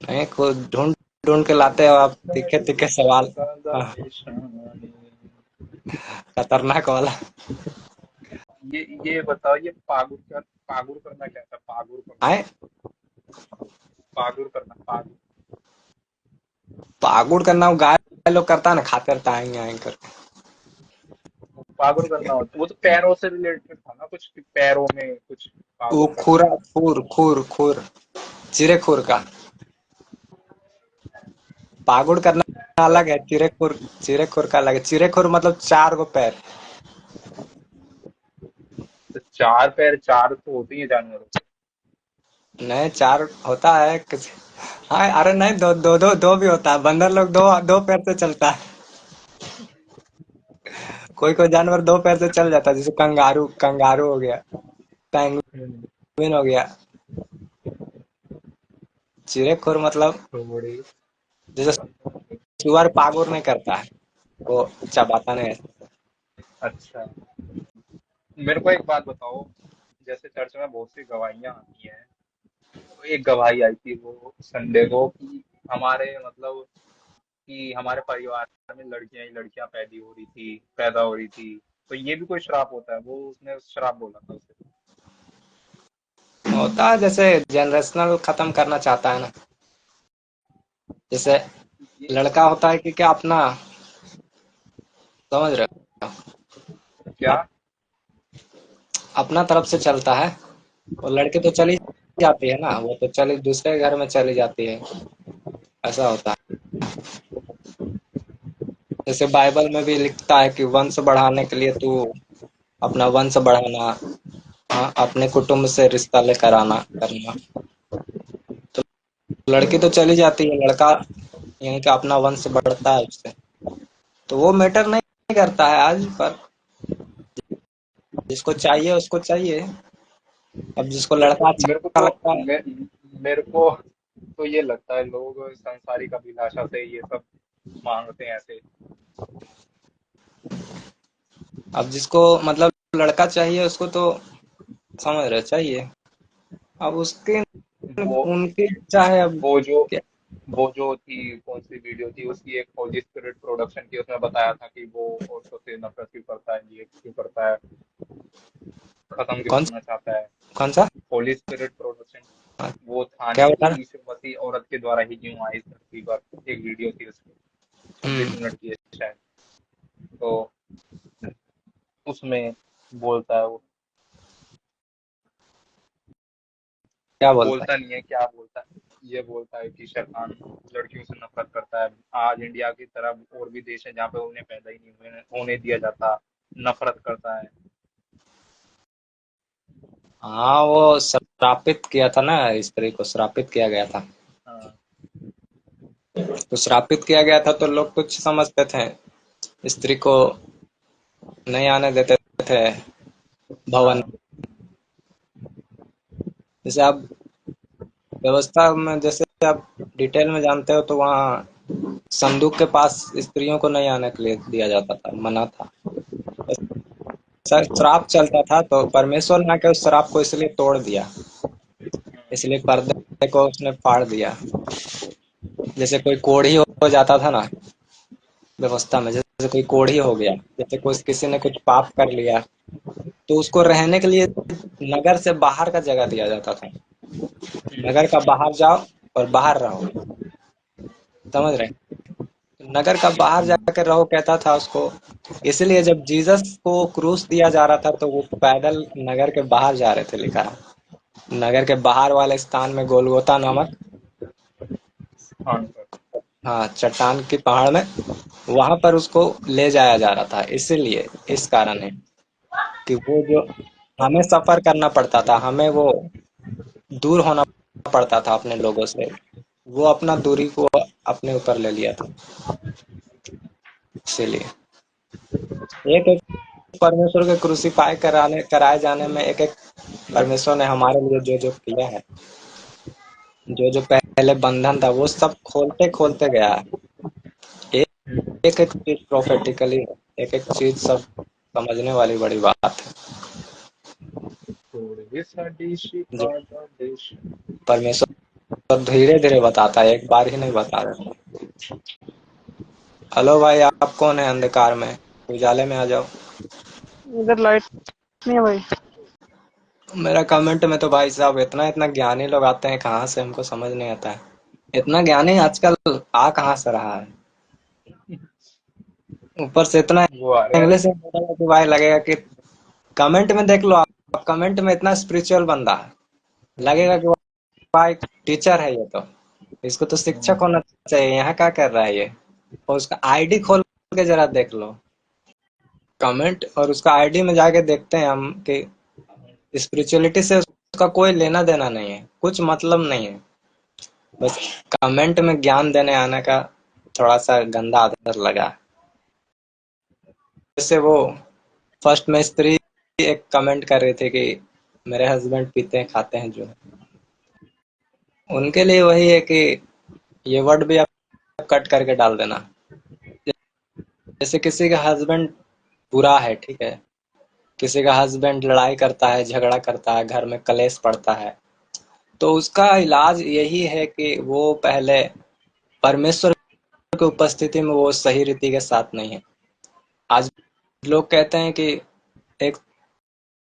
नहीं, खुद ढूंढ ढूंढ के लाते हो आप तीखे तीखे सवाल। सदा हाँ, निशानी। खतरनाक वाला। ये बताओ, ये पागुर करना क्या था, पागुर करना, आए, पागुर करना, पागुर। पागुड़ करना वो गाय लोग करता है ना, खाते रहता है आएंगे आएंगे करके। पागुर करना होता, वो तो पैरों से रिलेटेड था ना कुछ, कि पैरों में कुछ वो पागुर करना खुरा है। खुर खुर खुर चिरे खुर का पागुड़ करना अलग है, चिरे खुर का अलग है। चिरे खुर मतलब 4 गो पैर। तो चार पैर, चार तो होते ही हैं जानवरों के। नहीं, 4 होता है कुछ। हाँ, अरे नहीं, दो भी होता है, बंदर लोग दो दो पैर से चलता है। कोई कोई जानवर 2 पैर से चल जाता है, जैसे कंगारू कंगारू हो गया, पेंगुइन हम्म, हो गया। चिरे खुर मतलब थोड़ी। जैसे सुअर पागुर नहीं करता है, वो चबाता नहीं है। अच्छा, मेरे को एक बात बताओ, जैसे चर्च में बहुत सी गवाहियां आती हैं, तो एक गवाही आई थी वो संडे को, कि हमारे मतलब कि हमारे परिवार में लड़कियां ही लड़कियां पैदा हो रही थी, तो ये भी कोई श्राप होता है, वो उसने श्राप बोला था उसे। होता है, जैसे जनरेशनल खत्म करना चाहता है ना। जैसे ये लड़का होता है कि क्या अपना, समझ रहे हो, क्या? अपना तरफ से चलता है। और लड़की तो चली जाती है ना, वो तो चली दूसरे घर में चली जाती है, ऐसा होता है। जैसे बाइबल में भी लिखता है कि वंश बढ़ाने के लिए तू अपना वंश बढ़ाना, हाँ, अपने कुटुंब से रिश्ता लेकर आना करना। तो लड़की तो चली जाती है, लड़का यहीं का अपना वंश बढ़ता है उससे। तो वो मैटर नहीं करता है आज पर, जिसको चाहिए उसको चाहिए। अब जिसको लड़का मेरे को अच्छा तो लगता है। मेरे को तो ये लगता है लोग सांसारिक अभिलाषा से ये सब मांगते हैं ऐसे। अब जिसको मतलब लड़का चाहिए उसको तो समझ रहे चाहिए। अब उसके वो उनकी इच्छा है अब। वो जो क्या? वो जो थी, कौन सी वीडियो थी उसकी, एक होली स्पिरिट प्रोडक्शन की, उसमें बताया था कि वो औरतों से नफरत क्यों करता है, ये क्यों करता है, खत्म क्यों कौन करना चाहता है। कौन सा? होली स्पिरिट प्रोडक्शन, वो था क्या नहीं बता कि रहा? यीशु मसीह औरत के द्वारा ही क्यों आए इस धरती पर, एक वीडियो थी उसकी, 26 मिनट की है शायद। तो उसमें बोलता है वो, क्या बोलता बोलता नहीं है, क्या बोलता है, ये बोलता है कि शैतान लड़कियों से नफरत करता है। आज इंडिया की तरह और भी देश है जहाँ पे उन्हें पैदा ही नहीं होने दिया जाता, नफरत करता है। है? हाँ, वो श्रापित किया था ना, स्त्री को श्रापित किया गया था। हाँ। तो श्रापित किया गया था तो लोग कुछ समझते थे, स्त्री को नहीं आने देते थे भवन। हाँ। जैसे आप व्यवस्था में, जैसे आप डिटेल में जानते हो, तो वहाँ संदूक के पास स्त्रियों को नहीं आने के लिए दिया जाता था, मना था। सर, श्राप चलता था तो परमेश्वर ने आके उस श्राप को इसलिए तोड़ दिया, इसलिए पर्दे को उसने फाड़ दिया। जैसे कोई कोढ़ी हो जाता था ना व्यवस्था में, जैसे कोई कोढ़ी हो गया, जैसे कोई किसी ने कुछ पाप कर लिया, तो उसको रहने के लिए नगर से बाहर का जगह दिया जाता था। नगर का बाहर जाओ और बाहर रहो, समझ रहे? नगर का बाहर जाकर रहो कहता था उसको। इसलिए जब जीसस को क्रूस दिया जा रहा था तो वो पैदल नगर के बाहर जा रहे थे, लिखा है नगर के बाहर वाले स्थान में गोलगोता नामक, हाँ सर। हाँ, चट्टान की पहाड़ में वहां पर उसको ले जाया जा रहा था, इसीलिए इस कारण है कि वो जो हमें सफर करना पड़ता था, हमें वो दूर होना पड़ता था अपने लोगों से, वो अपना दूरी को अपने ऊपर ले लिया था, इसीलिए एक एक परमेश्वर के क्रूसीफाई कराए जाने में एक एक परमेश्वर ने हमारे लिए जो जो किया है, जो जो पहले बंधन था वो सब खोलते खोलते गया है। एक एक चीज प्रोफेटिकली है, एक एक चीज सब समझने वाली बड़ी बात है। थोड़े साडी जो शिका दा देश। परमेश्वर धीरे धीरे बताता है, एक बार ही नहीं बता देता। हेलो भाई, आप कौन है अंधकार में, उजाले में आ जाओ। इधर लाइट नहीं है भाई। मेरा कमेंट में तो भाई साहब इतना इतना ज्ञानी लोग आते हैं, कहाँ से हमको समझ नहीं आता है। इतना ज्ञानी आजकल आ कहाँ से रहा है, ऊपर से इतना वो आ रहे हैं इंग्लिश में बोलेगा कि भाई लगेगा कि कमेंट में देख लो आप, कमेंट में इतना स्पिरिचुअल बंदा है, लगेगा कि भाई टीचर है ये तो, इसको तो शिक्षक होना चाहिए, यहाँ क्या कर रहा है ये। और उसका आईडी खोल के जरा देख लो कमेंट, और उसका आईडी में जाके देखते हैं हम कि स्पिरिचुअलिटी से उसका कोई लेना देना नहीं है, कुछ मतलब नहीं है, बस कमेंट में ज्ञान देने आने का थोड़ा सा गंदा आदत लगा। जैसे वो फर्स्ट में स्त्री एक कमेंट कर रही थी कि मेरे हस्बैंड पीते हैं खाते हैं जो, उनके लिए वही है कि ये वर्ड भी आप कट करके डाल देना। जैसे किसी का हस्बैंड बुरा है, ठीक है, किसी का हस्बैंड लड़ाई करता है, झगड़ा करता है, घर में कलेश पड़ता है, तो उसका इलाज यही है कि वो पहले परमेश्वर की उपस्थिति में वो सही रीति के साथ नहीं है। आज लोग कहते हैं कि एक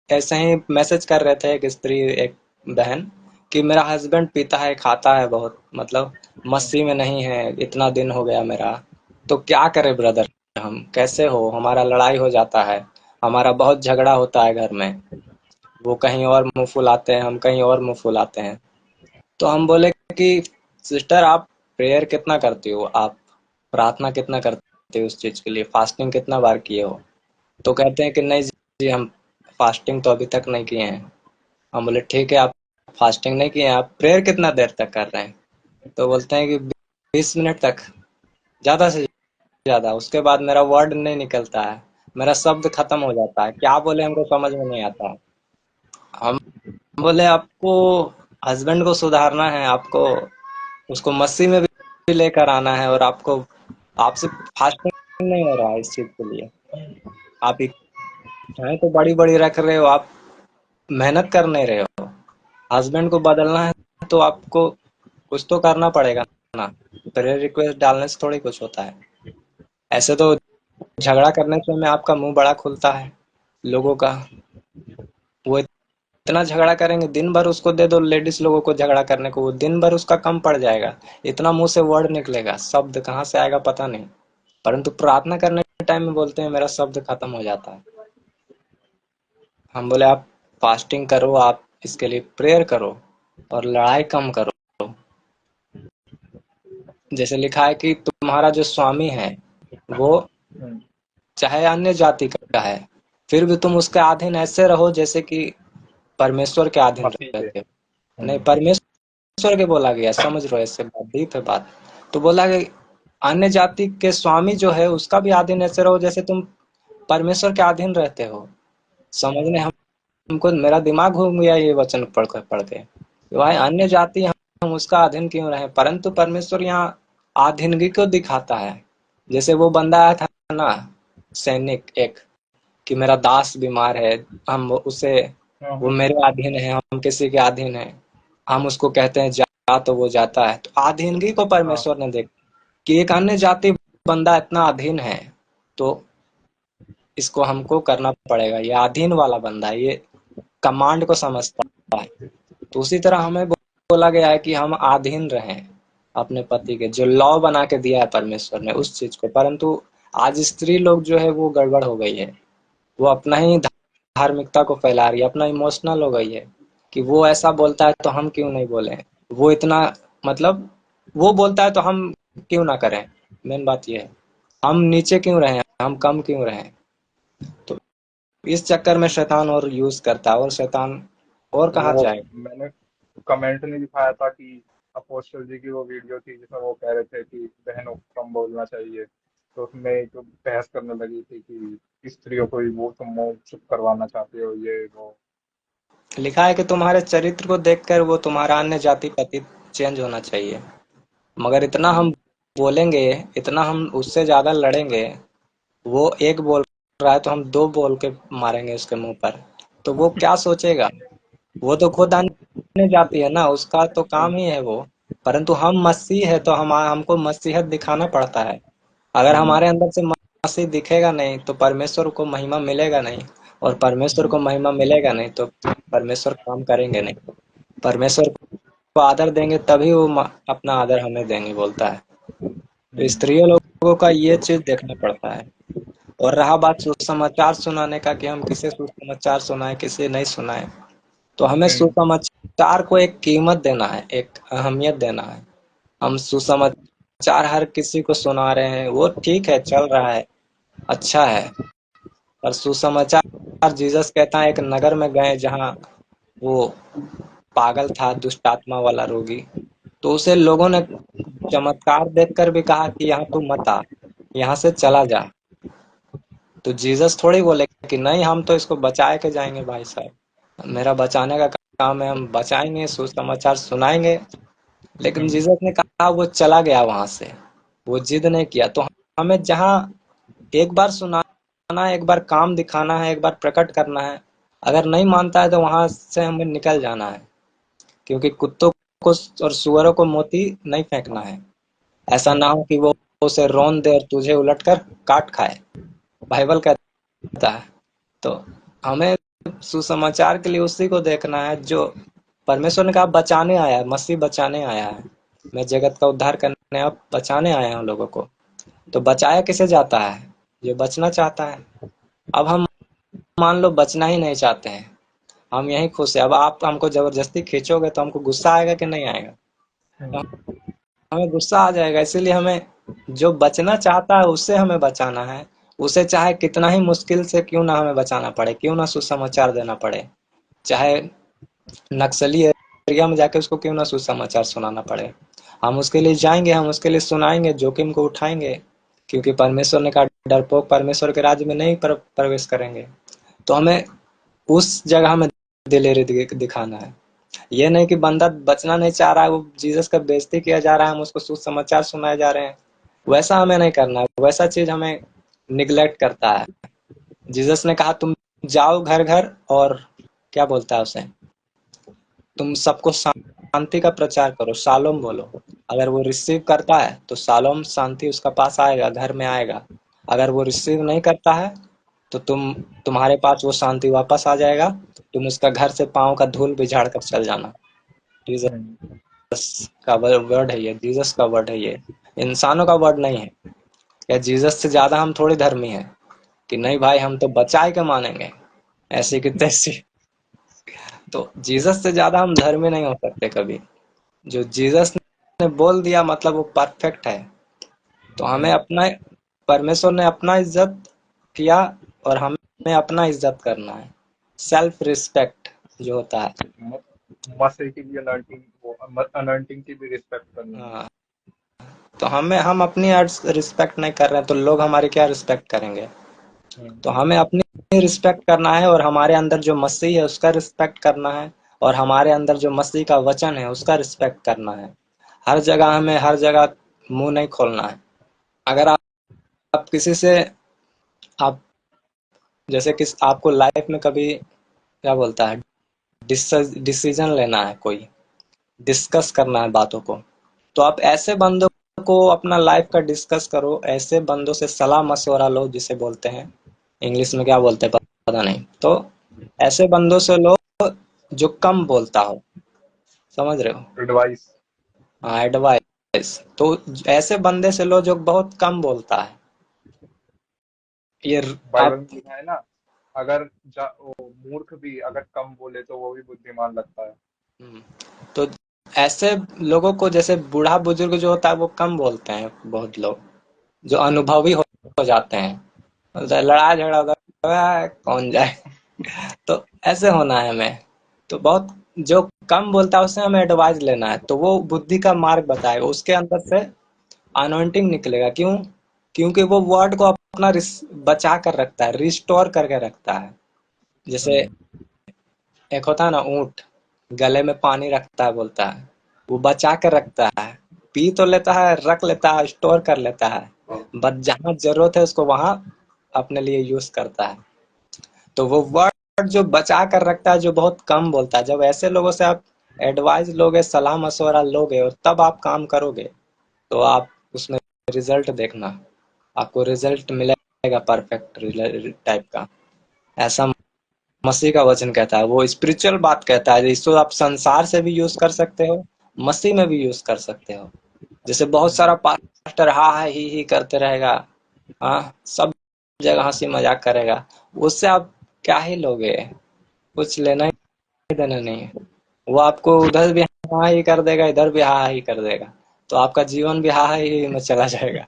ऐसे ही मैसेज कर रहे थे एक स्त्री, एक बहन, कि मेरा हस्बैंड पीता है खाता है बहुत, मतलब मसीह में नहीं है, इतना दिन हो गया मेरा, तो क्या करे ब्रदर, हम कैसे हो, हमारा लड़ाई हो जाता है, हमारा बहुत झगड़ा होता है घर में, वो कहीं और मुंह फुलाते हैं, हम कहीं और मुंह फुलाते हैं। तो हम बोले कि सिस्टर आप प्रेयर कितना करती हो, आप प्रार्थना कितना करते हो उस चीज के लिए, फास्टिंग कितना बार किए हो। तो कहते हैं कि नहीं जी, हम फास्टिंग तो अभी तक नहीं किए हैं। हम बोले ठीक है, आप फास्टिंग नहीं किए हैं, आप प्रेयर कितना देर तक कर रहे हैं। तो बोलते हैं कि 20 मिनट तक, ज्यादा से ज्यादा, उसके बाद मेरा वर्ड नहीं निकलता है, मेरा शब्द खत्म हो जाता है, क्या बोले हमको समझ में नहीं आता है। हम बोले आपको हस्बैंड को सुधारना है, आपको उसको मसीह में भी लेकर आना है, और आपको आपसे फास्टिंग नहीं हो रहा है इस चीज के लिए, आप इच्छाएं तो बड़ी बड़ी रख रहे हो, आप मेहनत कर नहीं रहे हो। हस्बैंड को बदलना है तो आपको कुछ तो करना पड़ेगा ना, प्रेयर रिक्वेस्ट डालने से थोड़ी कुछ होता है। ऐसे तो झगड़ा करने से में आपका मुंह बड़ा खुलता है लोगों का, वो इतना झगड़ा करेंगे, दिन भर उसको दे दो लेडीज लोगों को झगड़ा करने को, वो दिन भर उसका कम पड़ जाएगा, इतना मुंह से वर्ड निकलेगा, शब्द कहाँ से आएगा पता नहीं, परंतु प्रार्थना करने के टाइम में बोलते हैं मेरा शब्द खत्म हो जाता है। हम बोले आप फास्टिंग करो, आप इसके लिए प्रेयर करो, और लड़ाई कम करो। जैसे लिखा है कि तुम्हारा जो स्वामी है वो चाहे अन्य जाति का है, फिर भी तुम उसके अधीन ऐसे रहो जैसे कि परमेश्वर के अधीन मसीह के। रहते हो। नहीं, परमेश्वर के बोला गया, समझ रहे हो, इससे बात डीप है बात। तो बोला कि अन्य जाति के स्वामी जो है उसका भी अधीन ऐसे रहो जैसे तुम परमेश्वर के अधीन रहते हो। समझने हमको मेरा दिमाग घूम गया ये वचन पढ़ के कि भाई अन्य जाति हम उसका अधीन क्यों रहे, परंतु परमेश्वर यहाँ अधीनगी को दिखाता है। जैसे वो बंदा आया था ना, सैनिक एक, कि मेरा दास बीमार है, हम उसे, वो मेरे अधीन है, हम किसी के अधीन है, हम उसको कहते हैं जा तो वो जाता है। तो अधीनगी को हाँ। परमेश्वर ने देखा कि एक अन्य जाति बंदा इतना अधीन है, तो इसको हमको करना पड़ेगा, ये अधीन वाला बंदा है, ये कमांड को समझता है। तो उसी तरह हमें बोला गया है कि हम अधीन रहें अपने पति के, जो लॉ बना के दिया है परमेश्वर ने उस चीज को। परंतु आज स्त्री लोग जो है वो गड़बड़ हो गई है, वो अपना ही धार्मिकता को फैला रही है, अपना इमोशनल हो गई है कि वो ऐसा बोलता है तो हम क्यों नहीं बोले, वो इतना, मतलब वो बोलता है तो हम क्यों ना करें? मेन बात ये है, हम नीचे क्यों रहें, हम कम क्यों रहें? तो इस चक्कर में शैतान और यूज करता है, और शैतान और कहाँ वो जाए। मैंने कमेंट में दिखाया था कि अपोस्टल जी की वो वीडियो थी जिसमें वो कह रहे थे कि बहनों को कम बोलना चाहिए, तो उसमें एक बहस करने लगी थी कि स्त्रियों को ही वो तुम मुंह चुप करवाना चाहते हो, ये वो। लिखा है कि तुम्हारे चरित्र को देखकर वो तुम्हारा अन्य जाति पति चेंज होना चाहिए। मगर इतना हम बोलेंगे, इतना हम उससे ज्यादा लड़ेंगे, वो एक बोल रहा है तो हम दो बोल के मारेंगे उसके मुंह पर, तो वो क्या सोचेगा? वो तो खुद आने जाती है ना, उसका तो काम ही है वो। परंतु हम मसीह है तो हम हमको मसीहत दिखाना पड़ता है। अगर हमारे अंदर से मसीह दिखेगा नहीं तो परमेश्वर को महिमा मिलेगा नहीं, और परमेश्वर को महिमा मिलेगा नहीं तो परमेश्वर काम करेंगे नहीं। परमेश्वर को आदर देंगे तभी वो अपना आदर हमें देंगे, बोलता है। तो स्त्रियों लोगों का ये चीज देखना पड़ता है। और रहा बात सुसमाचार सुनाने का कि हम किसे सुसमाचार सुनाएं किसे नहीं सुनाएं, तो हमें सुसमाचार को एक कीमत देना है, एक अहमियत देना है। हम सुसमाचार हर किसी को सुना रहे हैं, वो ठीक है, चल रहा है, अच्छा है। पर सुसमाचार, जीसस कहता है एक नगर में गए जहाँ वो पागल था, दुष्ट आत्मा वाला रोगी, तो उसे लोगों ने चमत्कार देखकर भी कहा कि यहाँ तू मत आ, यहाँ से चला जा। तो जीसस थोड़ी बोले कि नहीं हम तो इसको बचा के जाएंगे, भाई साहब मेरा बचाने का काम है, हम बचाएंगे, सुसमाचार सुनाएंगे। लेकिन जीसस ने कहा, वो चला गया वहां से, वो जिद नहीं किया। तो हमें जहाँ एक बार सुनाना है, एक बार काम दिखाना है, एक बार प्रकट करना है, अगर नहीं मानता है तो वहां से हमें निकल जाना है। क्योंकि कुत्तों को और सुअरों को मोती नहीं फेंकना है। ऐसा ना हो कि वो उसे रौंद दे और तुझे उलटकर काट खाए, बाइबल कहता है। तो हमें सुसमाचार के लिए उसी को देखना है जो परमेश्वर ने कहा बचाने आया है, मसीह बचाने आया है। मैं जगत का उद्धार करने अब बचाने आया हूँ लोगों को। तो बचाया किसे जाता है? जो बचना चाहता है। अब हम मान लो बचना ही नहीं चाहते हैं, हम यहीं खुश है, अब आप हमको जबरदस्ती खींचोगे तो हमको गुस्सा आएगा कि नहीं आएगा? तो हमें गुस्सा आ जाएगा। इसीलिए हमें जो बचना चाहता है उससे हमें बचाना है। उसे चाहे कितना ही मुश्किल से क्यों ना हमें बचाना पड़े, क्यों ना सुसमाचार देना पड़े, चाहे नक्सली एरिया में जाके उसको क्यों ना सुसमाचार सुनाना पड़े, हम उसके लिए जाएंगे, हम उसके लिए सुनाएंगे, जोखिम को उठाएंगे। क्योंकि परमेश्वर ने कहा डरपोक परमेश्वर के राज्य में नहीं प्रवेश करेंगे। तो हमें उस जगह में दिलेरी दिखाना है। ये नहीं कि बंदा बचना नहीं चाह रहा है, वो जीसस का बेइज्जती किया जा रहा है, हम उसको सुसमाचार सुनाए जा रहे हैं, वैसा हमें नहीं करना है। वैसा चीज हमें निगलेक्ट करता है। जीसस ने कहा तुम जाओ घर घर और क्या बोलता है उसे, तुम सबको शांति का प्रचार करो, शालोम बोलो। अगर वो रिसीव करता है तो शालोम शांति उसका पास आएगा, घर में आएगा। अगर वो रिसीव नहीं करता है तो तुम्हारे पास वो शांति वापस आ जाएगा। तुम उसका घर से पांव का धूल भी झाड़ कर चल जाना। जीसस का वर्ड है ये, जीसस का वर्ड है ये, इंसानों का वर्ड नहीं है। या जीसस से ज्यादा हम थोड़ी धर्मी हैं कि नहीं भाई हम तो बचाए के मानेंगे, ऐसी की तैसी। तो जीसस से ज्यादा हम धर्मी नहीं हो सकते कभी। जो जीसस ने बोल दिया मतलब वो परफेक्ट है। तो हमें अपना, परमेश्वर ने अपना इज्जत किया और हमें अपना इज्जत करना है। सेल्फ रिस्पेक्ट जो होता है। मसीह की भी अनॉइंटिंग, वो अनॉइंटिंग की भी रिस्पेक्ट करनी है। हाँ, तो हम अपनी रिस्पेक्ट नहीं कर रहे हैं तो लोग हमारी क्या रिस्पेक्ट करेंगे? तो हमें अपनी रिस्पेक्ट करना है, और हमारे अंदर जो मसीह है उसका रिस्पेक्ट करना है, और हमारे अंदर जो मसीह का वचन है उसका रिस्पेक्ट करना है। हर जगह हमें, हर जगह मुंह नहीं खोलना है। अगर आप किसी से, आप जैसे कि आपको लाइफ में कभी क्या बोलता है, डिसीजन लेना है, कोई डिस्कस करना है बातों को, तो आप ऐसे बंदों को अपना लाइफ का डिस्कस करो, ऐसे बंदों से सलाह मशवरा लो, जिसे बोलते हैं इंग्लिश में क्या बोलते हैं पता नहीं। तो ऐसे बंदों से लो जो कम बोलता हो, समझ रहे हो? एडवाइस। हाँ, एडवाइस। तो ऐसे बंदे से लो जो बहुत कम बोलता है। ये बाइबल आप, में लिखा है ना, अगर वो मूर्ख भी अगर कम बोले तो वो भी बुद्धिमान लगता है। तो ऐसे लोगों को, जैसे बूढ़ा बुजुर्ग जो होता है वो कम बोलते हैं, बहुत लोग जो अनुभवी हो जाते हैं, बोलते हैं, लड़ाई झगड़ा होता है कौन जाए। तो ऐसे होना है हमें। तो बहुत जो कम बोलता है उससे हमें एडवाइस लेना है, तो वो बुद्धि का मार्ग बताएगा, उसके अंदर से अनॉइंटिंग निकलेगा। क्यों? क्योंकि वो वर्ड को अपना बचा कर रखता है, रिस्टोर करके रखता है। जैसे एक होता है ना ऊंट, गले में पानी रखता है, बोलता है वो बचा कर रखता है, पी तो लेता है, रख लेता है, स्टोर कर लेता है, बस जहां जरूरत है उसको वहां अपने लिए यूज करता है। तो वो वर्ड जो बचा कर रखता है, जो बहुत कम बोलता है, जब ऐसे लोगों से आप एडवाइस लोगे, सलाह मशवरा लोगे और तब आप काम करोगे, तो आप उसमें रिजल्ट देखना, आपको रिजल्ट मिलेगा परफेक्ट टाइप का। ऐसा मसीह का वचन कहता है, वो स्पिरिचुअल बात कहता है, इसको आप संसार से भी यूज कर सकते हो, मसीह में भी यूज कर सकते हो। जैसे बहुत सारा पास्टर हा हा ही करते रहेगा, हाँ सब जगह हंसी मजाक करेगा, उससे आप क्या ही लोगे? कुछ लेना ही देना नहीं है। वो आपको उधर भी हाँ ही कर देगा, इधर भी हाँ ही कर देगा, तो आपका जीवन भी हाँ ही में चला जाएगा।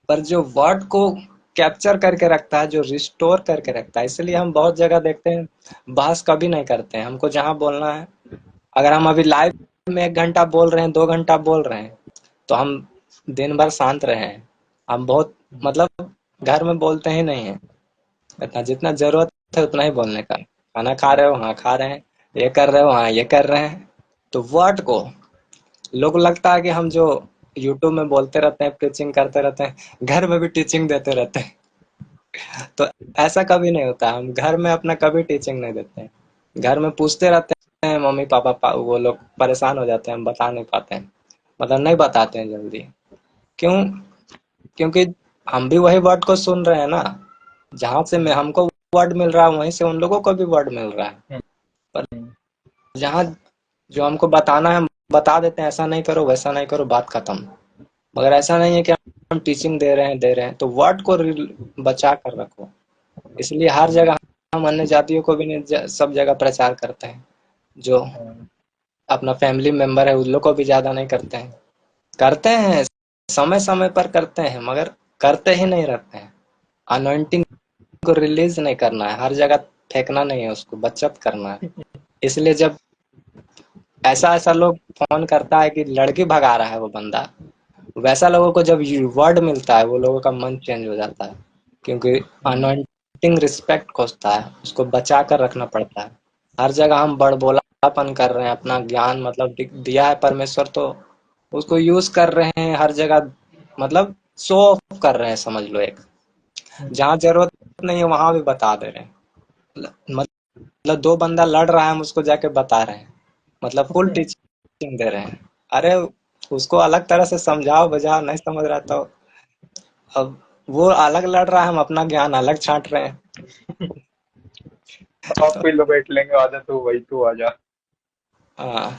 पर जो वर्ड को कैप्चर करके रखता है, जो रिस्टोर करके रखता है, इसलिए हम बहुत जगह देखते हैं बहस कभी नहीं करते हैं। हमको जहां बोलना है, अगर हम अभी लाइव में 1 घंटा बोल रहे हैं, 2 घंटा बोल रहे हैं, तो हम दिन भर शांत रहे हैं। हम बहुत मतलब घर में बोलते ही नहीं है, इतना जितना जरूरत है उतना ही बोलने का। खाना खा रहे हो, हाँ खा रहे हैं, ये कर रहे हो, हाँ ये कर रहे हैं। तो वर्ड को लोग लगता है कि हम जो यूट्यूब में बोलते रहते हैं, प्रीचिंग करते रहते हैं, घर में भी टीचिंग देते रहते हैं। तो ऐसा कभी नहीं होता, हम घर में अपना कभी टीचिंग नहीं देते हैं। घर में पूछते रहते हैं मम्मी पापा, वो लोग परेशान हो जाते हैं, हम बता नहीं पाते हैं, मतलब नहीं बताते हैं जल्दी। क्यों? क्योंकि हम भी वही वर्ड को सुन रहे हैं ना, जहां से मैं हमको वर्ड मिल रहा है वहीं से उन लोगों को भी वर्ड मिल रहा है। पर जहाँ जो हमको बताना है हम बता देते हैं, ऐसा नहीं करो वैसा नहीं करो, बात खत्म। मगर ऐसा नहीं है कि हम टीचिंग दे रहे हैं, तो वर्ड को बचा कर रखो। इसलिए हर जगह हम अन्य जातियों को भी नहीं, सब जगह प्रचार करते हैं। जो अपना फैमिली मेंबर है उन लोग को भी ज्यादा नहीं करते हैं, समय समय पर करते हैं, मगर करते ही नहीं रहते हैं। अनॉइंटिंग को रिलीज नहीं करना है, हर जगह फेंकना नहीं है, उसको बचत करना है। इसलिए जब ऐसा ऐसा लोग फोन करता है कि लड़की भगा रहा है वो बंदा, वैसा लोगों को जब वर्ड मिलता है वो लोगों का मन चेंज हो जाता है। क्योंकि अनॉइंटिंग रिस्पेक्ट खोजता है, उसको बचा कर रखना पड़ता है। हर जगह हम बड़बोलापन कर रहे हैं, अपना ज्ञान मतलब दिया है परमेश्वर, तो उसको यूज कर रहे हैं हर जगह, मतलब शो ऑफ कर रहे हैं समझ लो। एक जहाँ जरूरत नहीं है वहां भी बता दे रहे हैं। मतलब 2 बंदा लड़ रहा है, हम उसको जाके बता रहे हैं, मतलब फुल टीचिंग दे रहे हैं। अरे उसको अलग तरह से समझाओ बजाओ, नहीं समझ रहा तो अब वो अलग लड़ रहा है, हम अपना ज्ञान अलग छांट रहे हैं। आपको ही लपेट लेंगे, आजा तू वही तू आजा। हाँ,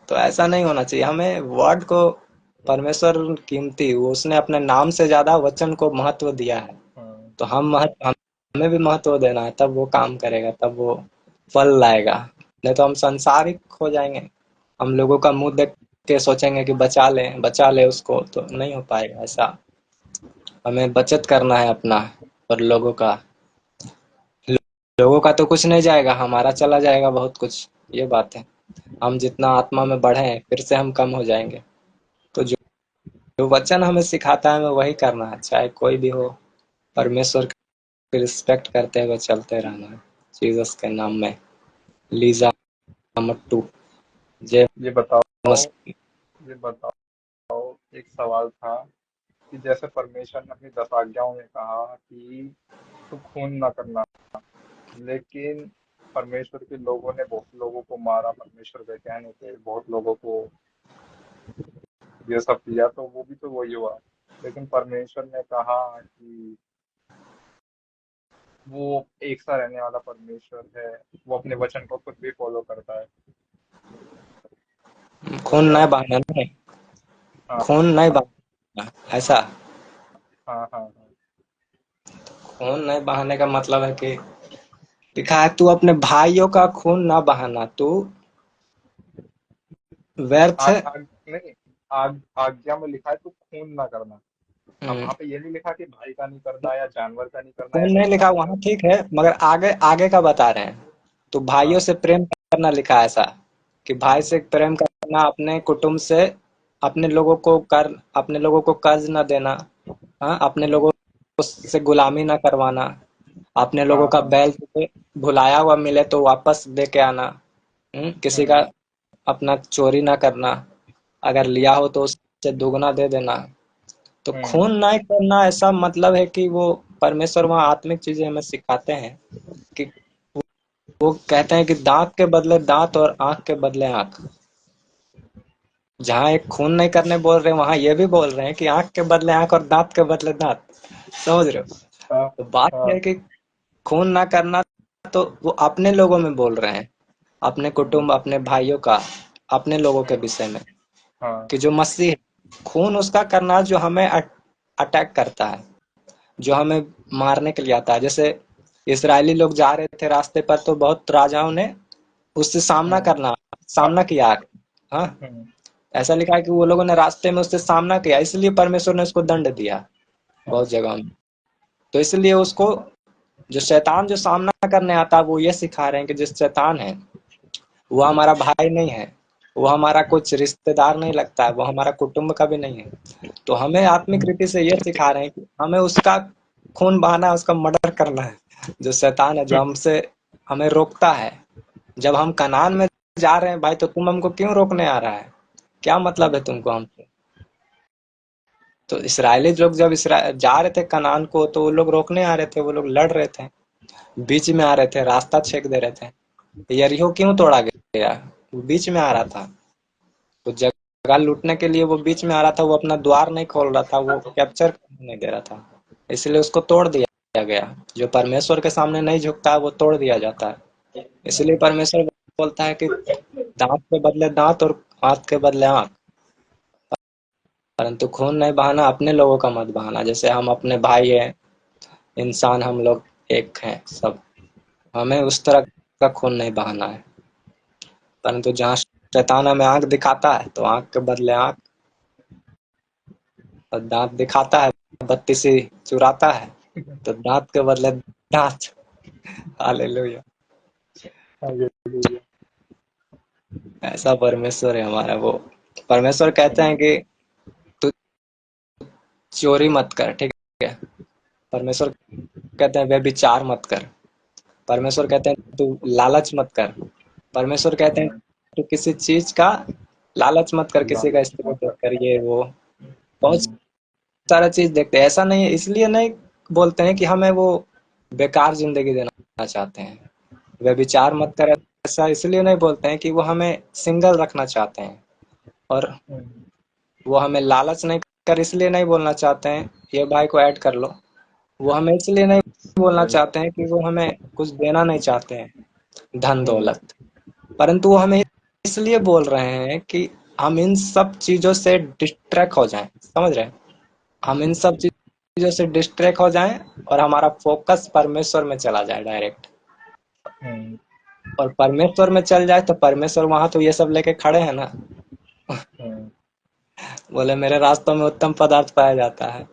तो ऐसा नहीं होना चाहिए। हमें वर्ड को, परमेश्वर कीमती, वो उसने अपने नाम से ज्यादा वचन को महत्व दिया है, तो हमें भी महत्व देना है, तब वो काम करेगा, तब वो फल लाएगा। नहीं तो हम संसारिक हो जाएंगे, हम लोगों का मुंह देख के सोचेंगे कि बचा ले उसको, तो नहीं हो पाएगा ऐसा। हमें बचत करना है अपना और लोगों का। लोगों का तो कुछ नहीं जाएगा, हमारा चला जाएगा बहुत कुछ, ये बात है। हम जितना आत्मा में बढ़े फिर से हम कम हो जाएंगे। तो जो वचन हमें सिखाता है हमें वही करना है, चाहे कोई भी हो। परमेश्वर की रिस्पेक्ट करते हुए चलते रहना है, जीसस के नाम में। लीजा मट्टू, जय ये बताओ मसीह। ये बताओ, एक सवाल था कि जैसे परमेश्वर ने अपनी 10 आज्ञाओं में कहा कि तू खून ना करना, लेकिन परमेश्वर के लोगों ने बहुत लोगों को मारा, परमेश्वर के कहने पे बहुत लोगों को ये सब किया, तो वो भी तो वही हुआ। लेकिन परमेश्वर ने कहा कि वो एक सा रहने वाला परमेश्वर है, वो अपने वचन को खुद भी फॉलो करता है। तो खून क्या? नहीं बहाना, नहीं हाँ खून नहीं बहाना ऐसा। हाँ हाँ हाँ। खून नहीं बहाने का मतलब है कि लिखा है तू अपने भाइयों का खून ना बहाना, तू व्यर्थ है। नहीं, आज्ञा में लिखा है तू खून ना करना। अब हम्म, वहां पे ये नहीं लिखा कि भाई का नहीं करना या जानवर का नहीं करना या खून नहीं किसी का लिखा नहीं वहां, करना। ठीक है, मगर आगे आगे का बता रहे हैं। तो भाइयों हाँ। से प्रेम करना लिखा है ऐसा, कि भाई से प्रेम करना, अपने कुटुंब से, अपने लोगों को कर्ज न देना, हाँ, अपने लोगों हम्म, से गुलामी ना करवाना, अपने लोगों हाँ का हाँ। बैल तुझे भुलाया हुआ मिले तो वापस दे के आना। किसी का हम्म अपना चोरी ना करना, अगर लिया हो तो उससे दुगना दे देना। तो हम्म खून नहीं करना, ऐसा मतलब है कि वो परमेश्वर वहाँ आत्मिक चीजें हमें सिखाते हैं, कि वो कहते हैं कि दांत के बदले दांत और आंख के बदले आंख। जहाँ एक खून नहीं करने बोल रहे हैं, वहां ये भी बोल रहे हैं कि आंख के बदले आंख और दांत के बदले दांत। समझ रहे हो? हाँ तो बात यह है हाँ कि खून ना करना, तो वो अपने लोगों में बोल रहे हैं, अपने कुटुंब, अपने भाइयों का, अपने लोगों के हम्म, विषय में, हाँ कि जो मसीह है, खून उसका करना जो हमें अटैक करता है, जो हमें मारने के लिए आता है। जैसे इसराइली लोग जा रहे थे रास्ते पर, तो बहुत राजाओं ने उससे हम्म सामना किया। हाँ, हम्म ऐसा लिखा है कि वो लोगों ने रास्ते में उससे सामना किया, इसलिए परमेश्वर ने उसको दंड दिया बहुत हाँ जगह में। तो इसलिए उसको, जो शैतान जो सामना करने आता है, वो ये सिखा रहे हैं कि जो शैतान है वो हमारा भाई नहीं है, वो हमारा कुछ रिश्तेदार नहीं लगता है, वो हमारा कुटुंब का भी नहीं है। तो हमें आत्मिक हम्म रीति से ये सिखा रहे हैं कि हमें उसका खून बहाना है, उसका मर्डर करना है। जो शैतान है, जो हमसे हमें रोकता है। जब हम कनान में जा रहे हैं भाई, तो तुम हमको क्यों रोकने आ रहा है? क्या मतलब है हाँ तुमको हमसे? तो इसराइली लोग जब जा रहे थे कनान को, तो वो लोग रोकने आ रहे थे, वो लोग लड़ रहे थे, बीच में आ रहे थे, रास्ता छेक दे रहे थे। यरीहो क्यों तोड़ा गया? वो बीच में आ रहा था, तो जगह लूटने के लिए वो बीच में आ रहा था, वो अपना द्वार नहीं खोल रहा था, वो कैप्चर करने नहीं दे रहा था, इसलिए उसको तोड़ दिया गया। जो परमेश्वर के सामने नहीं झुकता है, वो तोड़ दिया जाता है। इसलिए परमेश्वर बोलता है कि दांत के बदले दांत और हाथ के बदले आंख, परंतु खून नहीं बहाना, अपने लोगों का मत बहाना। जैसे हम अपने भाई हैं, इंसान हम लोग एक हैं सब, हमें उस तरह का खून नहीं बहाना है। परंतु जहाँ शैतान हमें आंख दिखाता है, तो आंख के बदले आंख, और दांत दिखाता है, बत्ती सी चुराता है, तो दांत के बदले दांत। हालेलुया। हालेलुया। ऐसा परमेश्वर है हमारा। वो परमेश्वर कहते हैं कि तू चोरी मत कर, ठीक है। परमेश्वर कहते हैं व्यभिचार मत कर। परमेश्वर कहते हैं तू लालच मत कर। परमेश्वर कहते हैं तू किसी चीज का लालच मत कर, किसी का लालच स्त्री मत देख कर। कर, ये वो बहुत हम्म सारा चीज देखते हैं। ऐसा नहीं है, इसलिए नहीं बोलते हैं कि हमें वो बेकार जिंदगी देना चाहते हैं। व्यभिचार मत कर, ऐसा इसलिए नहीं बोलते हैं कि वो हमें सिंगल रखना चाहते हैं। और हम्म वो हमें लालच नहीं कर, इसलिए नहीं बोलना चाहते हैं ये भाई को ऐड कर लो। वो हमें इसलिए नहीं बोलना चाहते हैं कि वो हमें कुछ देना नहीं चाहते हैं, धन हम्म दौलत। परंतु वो हमें इसलिए बोल रहे हैं कि हम इन सब चीजों से डिस्ट्रैक्ट हो जाएं। समझ रहे हैं? हम इन सब चीजों से डिस्ट्रैक्ट हो जाएं, और हमारा फोकस परमेश्वर में चला जाए डायरेक्ट। हम्म और परमेश्वर में चल जाए, तो परमेश्वर वहां तो ये सब लेके खड़े हैं ना। हम्म बोले मेरे रास्तों में उत्तम पदार्थ पाया जाता है।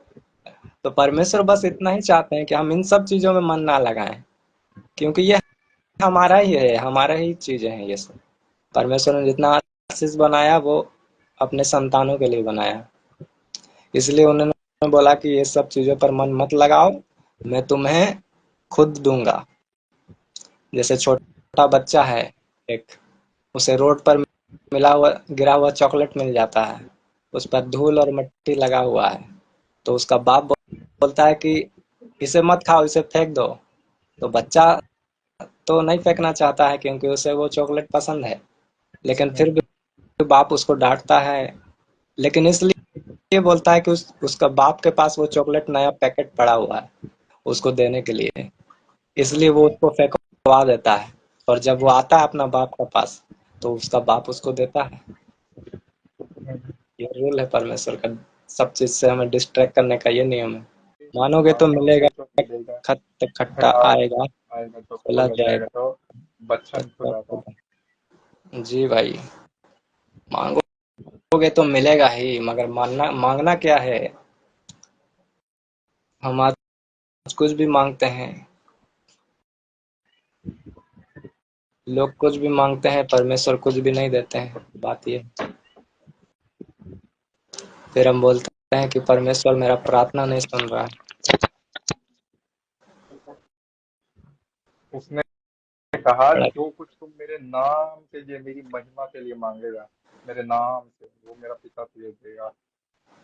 तो परमेश्वर बस इतना ही चाहते हैं कि हम इन सब चीजों में मन ना लगाएं, क्योंकि ये हमारा ही है, हमारा ही चीजें हैं ये सब। परमेश्वर ने जितना आशीष बनाया, वो अपने संतानों के लिए बनाया। इसलिए उन्होंने बोला कि ये सब चीजों पर मन मत लगाओ, मैं तुम्हें खुद दूंगा। जैसे छोटा बच्चा है एक, उसे रोड पर मिला हुआ गिरा हुआ चॉकलेट मिल जाता है, उस पर धूल और मिट्टी लगा हुआ है, तो उसका बाप बोलता है कि इसे मत खाओ, इसे फेंक दो। तो बच्चा तो नहीं फेंकना चाहता है, क्योंकि उसे वो चॉकलेट पसंद है, लेकिन फिर हम्म भी बाप उसको डांटता है। लेकिन इसलिए बोलता है कि उसका बाप के पास वो चॉकलेट नया पैकेट पड़ा हुआ है उसको देने के लिए, इसलिए वो उसको फेंकवा देता है। और जब वो आता है अपना बाप के पास, तो उसका बाप उसको देता है। हम्म। ये रूल है परमेश्वर का, सब चीज से हमें डिस्ट्रैक्ट करने का ये नियम है। मानोगे तो मानोगे मिलेगा, तो मिलेगा, खत खट्टा खड़ा आएगा, आएगा तो खोला खोला जाएगा जाएगा। तो बच्चन खुलाता। जी भाई, मांगो मांगोगे तो मिलेगा ही, मगर मांगना मांगना क्या है। हम आज कुछ भी मांगते हैं, लोग कुछ भी मांगते हैं, परमेश्वर कुछ भी नहीं देते हैं। बात ये, फिर हम बोलते हैं कि परमेश्वर मेरा प्रार्थना नहीं सुन रहा है। उसने कहा जो कुछ तुम मेरे नाम के लिए, मेरी महिमा के लिए मांगेगा मेरे नाम से, वो मेरा पिता तुझे देगा।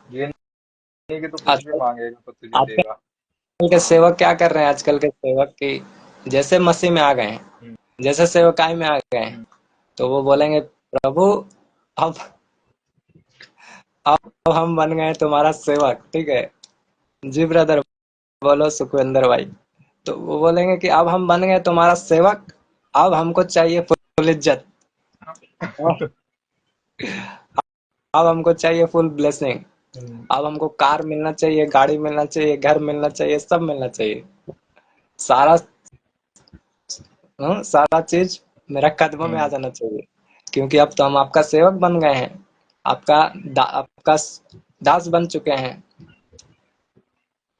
ये नहीं कि तू कुछ भी आजकल मांगेगा तो तुझे देगा। आजकल के सेवक क्या कर रहे हैं, आजकल के सेवक की जैसे मसीह में आ गए हैं, हम्म, जैसे सेवकाई में आ गए हैं, हम्म, तो वो बोलेंगे प्रभु अब अब हम बन गए तुम्हारा सेवक, ठीक है। जी ब्रदर, बोलो सुखविंदर भाई। तो वो बोलेंगे कि अब हम बन गए तुम्हारा सेवक, अब हमको चाहिए फुल इज्जत, अब हमको चाहिए फुल ब्लेसिंग, हम्म, अब हमको कार मिलना चाहिए, गाड़ी मिलना चाहिए, घर मिलना चाहिए, सब मिलना चाहिए। सारा सारा चीज मेरा कदमों में आ हम्म। जाना चाहिए, क्योंकि अब तो हम आपका सेवक बन गए हैं, आपका दास बन चुके हैं।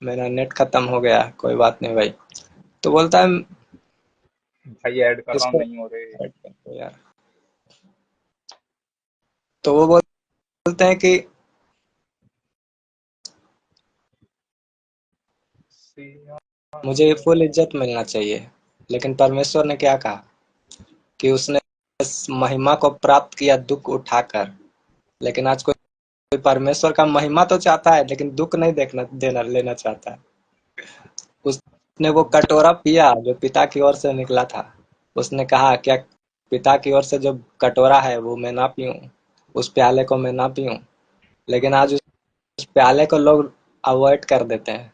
मेरा नेट खत्म हो गया, कोई बात नहीं भाई। तो बोलता है भाई ऐड कर रहा हूँ, इसको नहीं हो रहे। ऐड कर दो यार। तो वो बोलते हैं कि सिया मुझे फुल इज्जत मिलना चाहिए, लेकिन परमेश्वर ने क्या कहा कि उसने इस महिमा को प्राप्त किया दुख उठाकर। लेकिन आज कोई परमेश्वर का महिमा तो चाहता है, लेकिन दुख नहीं देखना देना लेना चाहता है। उसने वो कटोरा पिया जो पिता की ओर से निकला था। उसने कहा क्या पिता की ओर से जो कटोरा है वो मैं ना पीऊं, उस प्याले को मैं ना पीऊं। लेकिन आज उस प्याले को लोग अवॉइड कर देते हैं।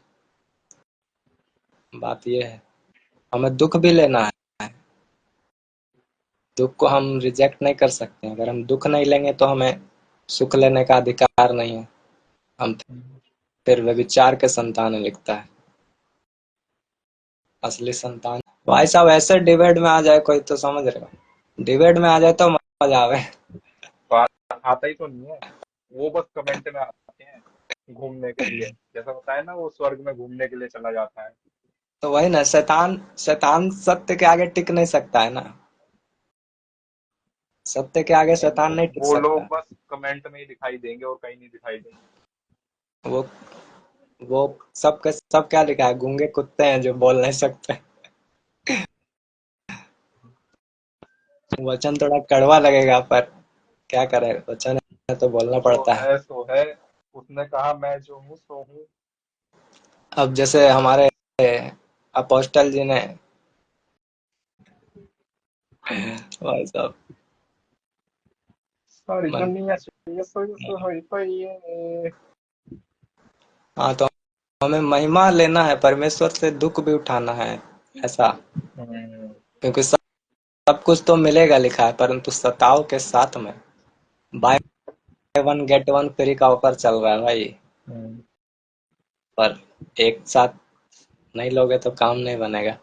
बात ये है, हमें दुख भी लेना है, दुख को हम रिजेक्ट नहीं कर सकते। अगर हम दुख नहीं लेंगे तो हमें सुख लेने का अधिकार नहीं है। हम फिर व्यभिचार के संतान लिखता है, असली संतान। भाई साहब ऐसे डिबेट में आ जाए कोई तो समझ रहे हो, डिबेट में आ जाए तो मजा आवे। बात आता ही तो नहीं है। वो बस कमेंट में आते हैं घूमने के लिए, जैसा बताया ना, वो स्वर्ग में घूमने के लिए चला जाता है। तो वही ना, शैतान शैतान सत्य के आगे टिक नहीं सकता है ना, सत्य के आगे शैतान नहीं टिक वो लोग सकता। बस कमेंट में ही दिखाई देंगे और कहीं नहीं दिखाई देंगे। वो वो सब के सब क्या लिखा है, गूंगे कुत्ते हैं जो बोल नहीं सकते। वचन थोड़ा कड़वा लगेगा, पर क्या करे, वचन है तो बोलना जो पड़ता है। है सो है। उसने कहा मैं जो हूँ सो हूँ। अब जैसे हमारे अपोस्टल जी ने, भाई साहब, सारी मन दुनिया चाहिए सो सो होई तो ये। हाँ, तो हमें महिमा लेना है, परमेश्वर से दुख भी उठाना है, ऐसा। हम्म, क्योंकि सब कुछ तो मिलेगा लिखा है, परंतु सताओ के साथ में। By one get one free का ऑफर चल रहा है भाई, हम्म। पर एक साथ नहीं लोगे तो काम नहीं बनेगा।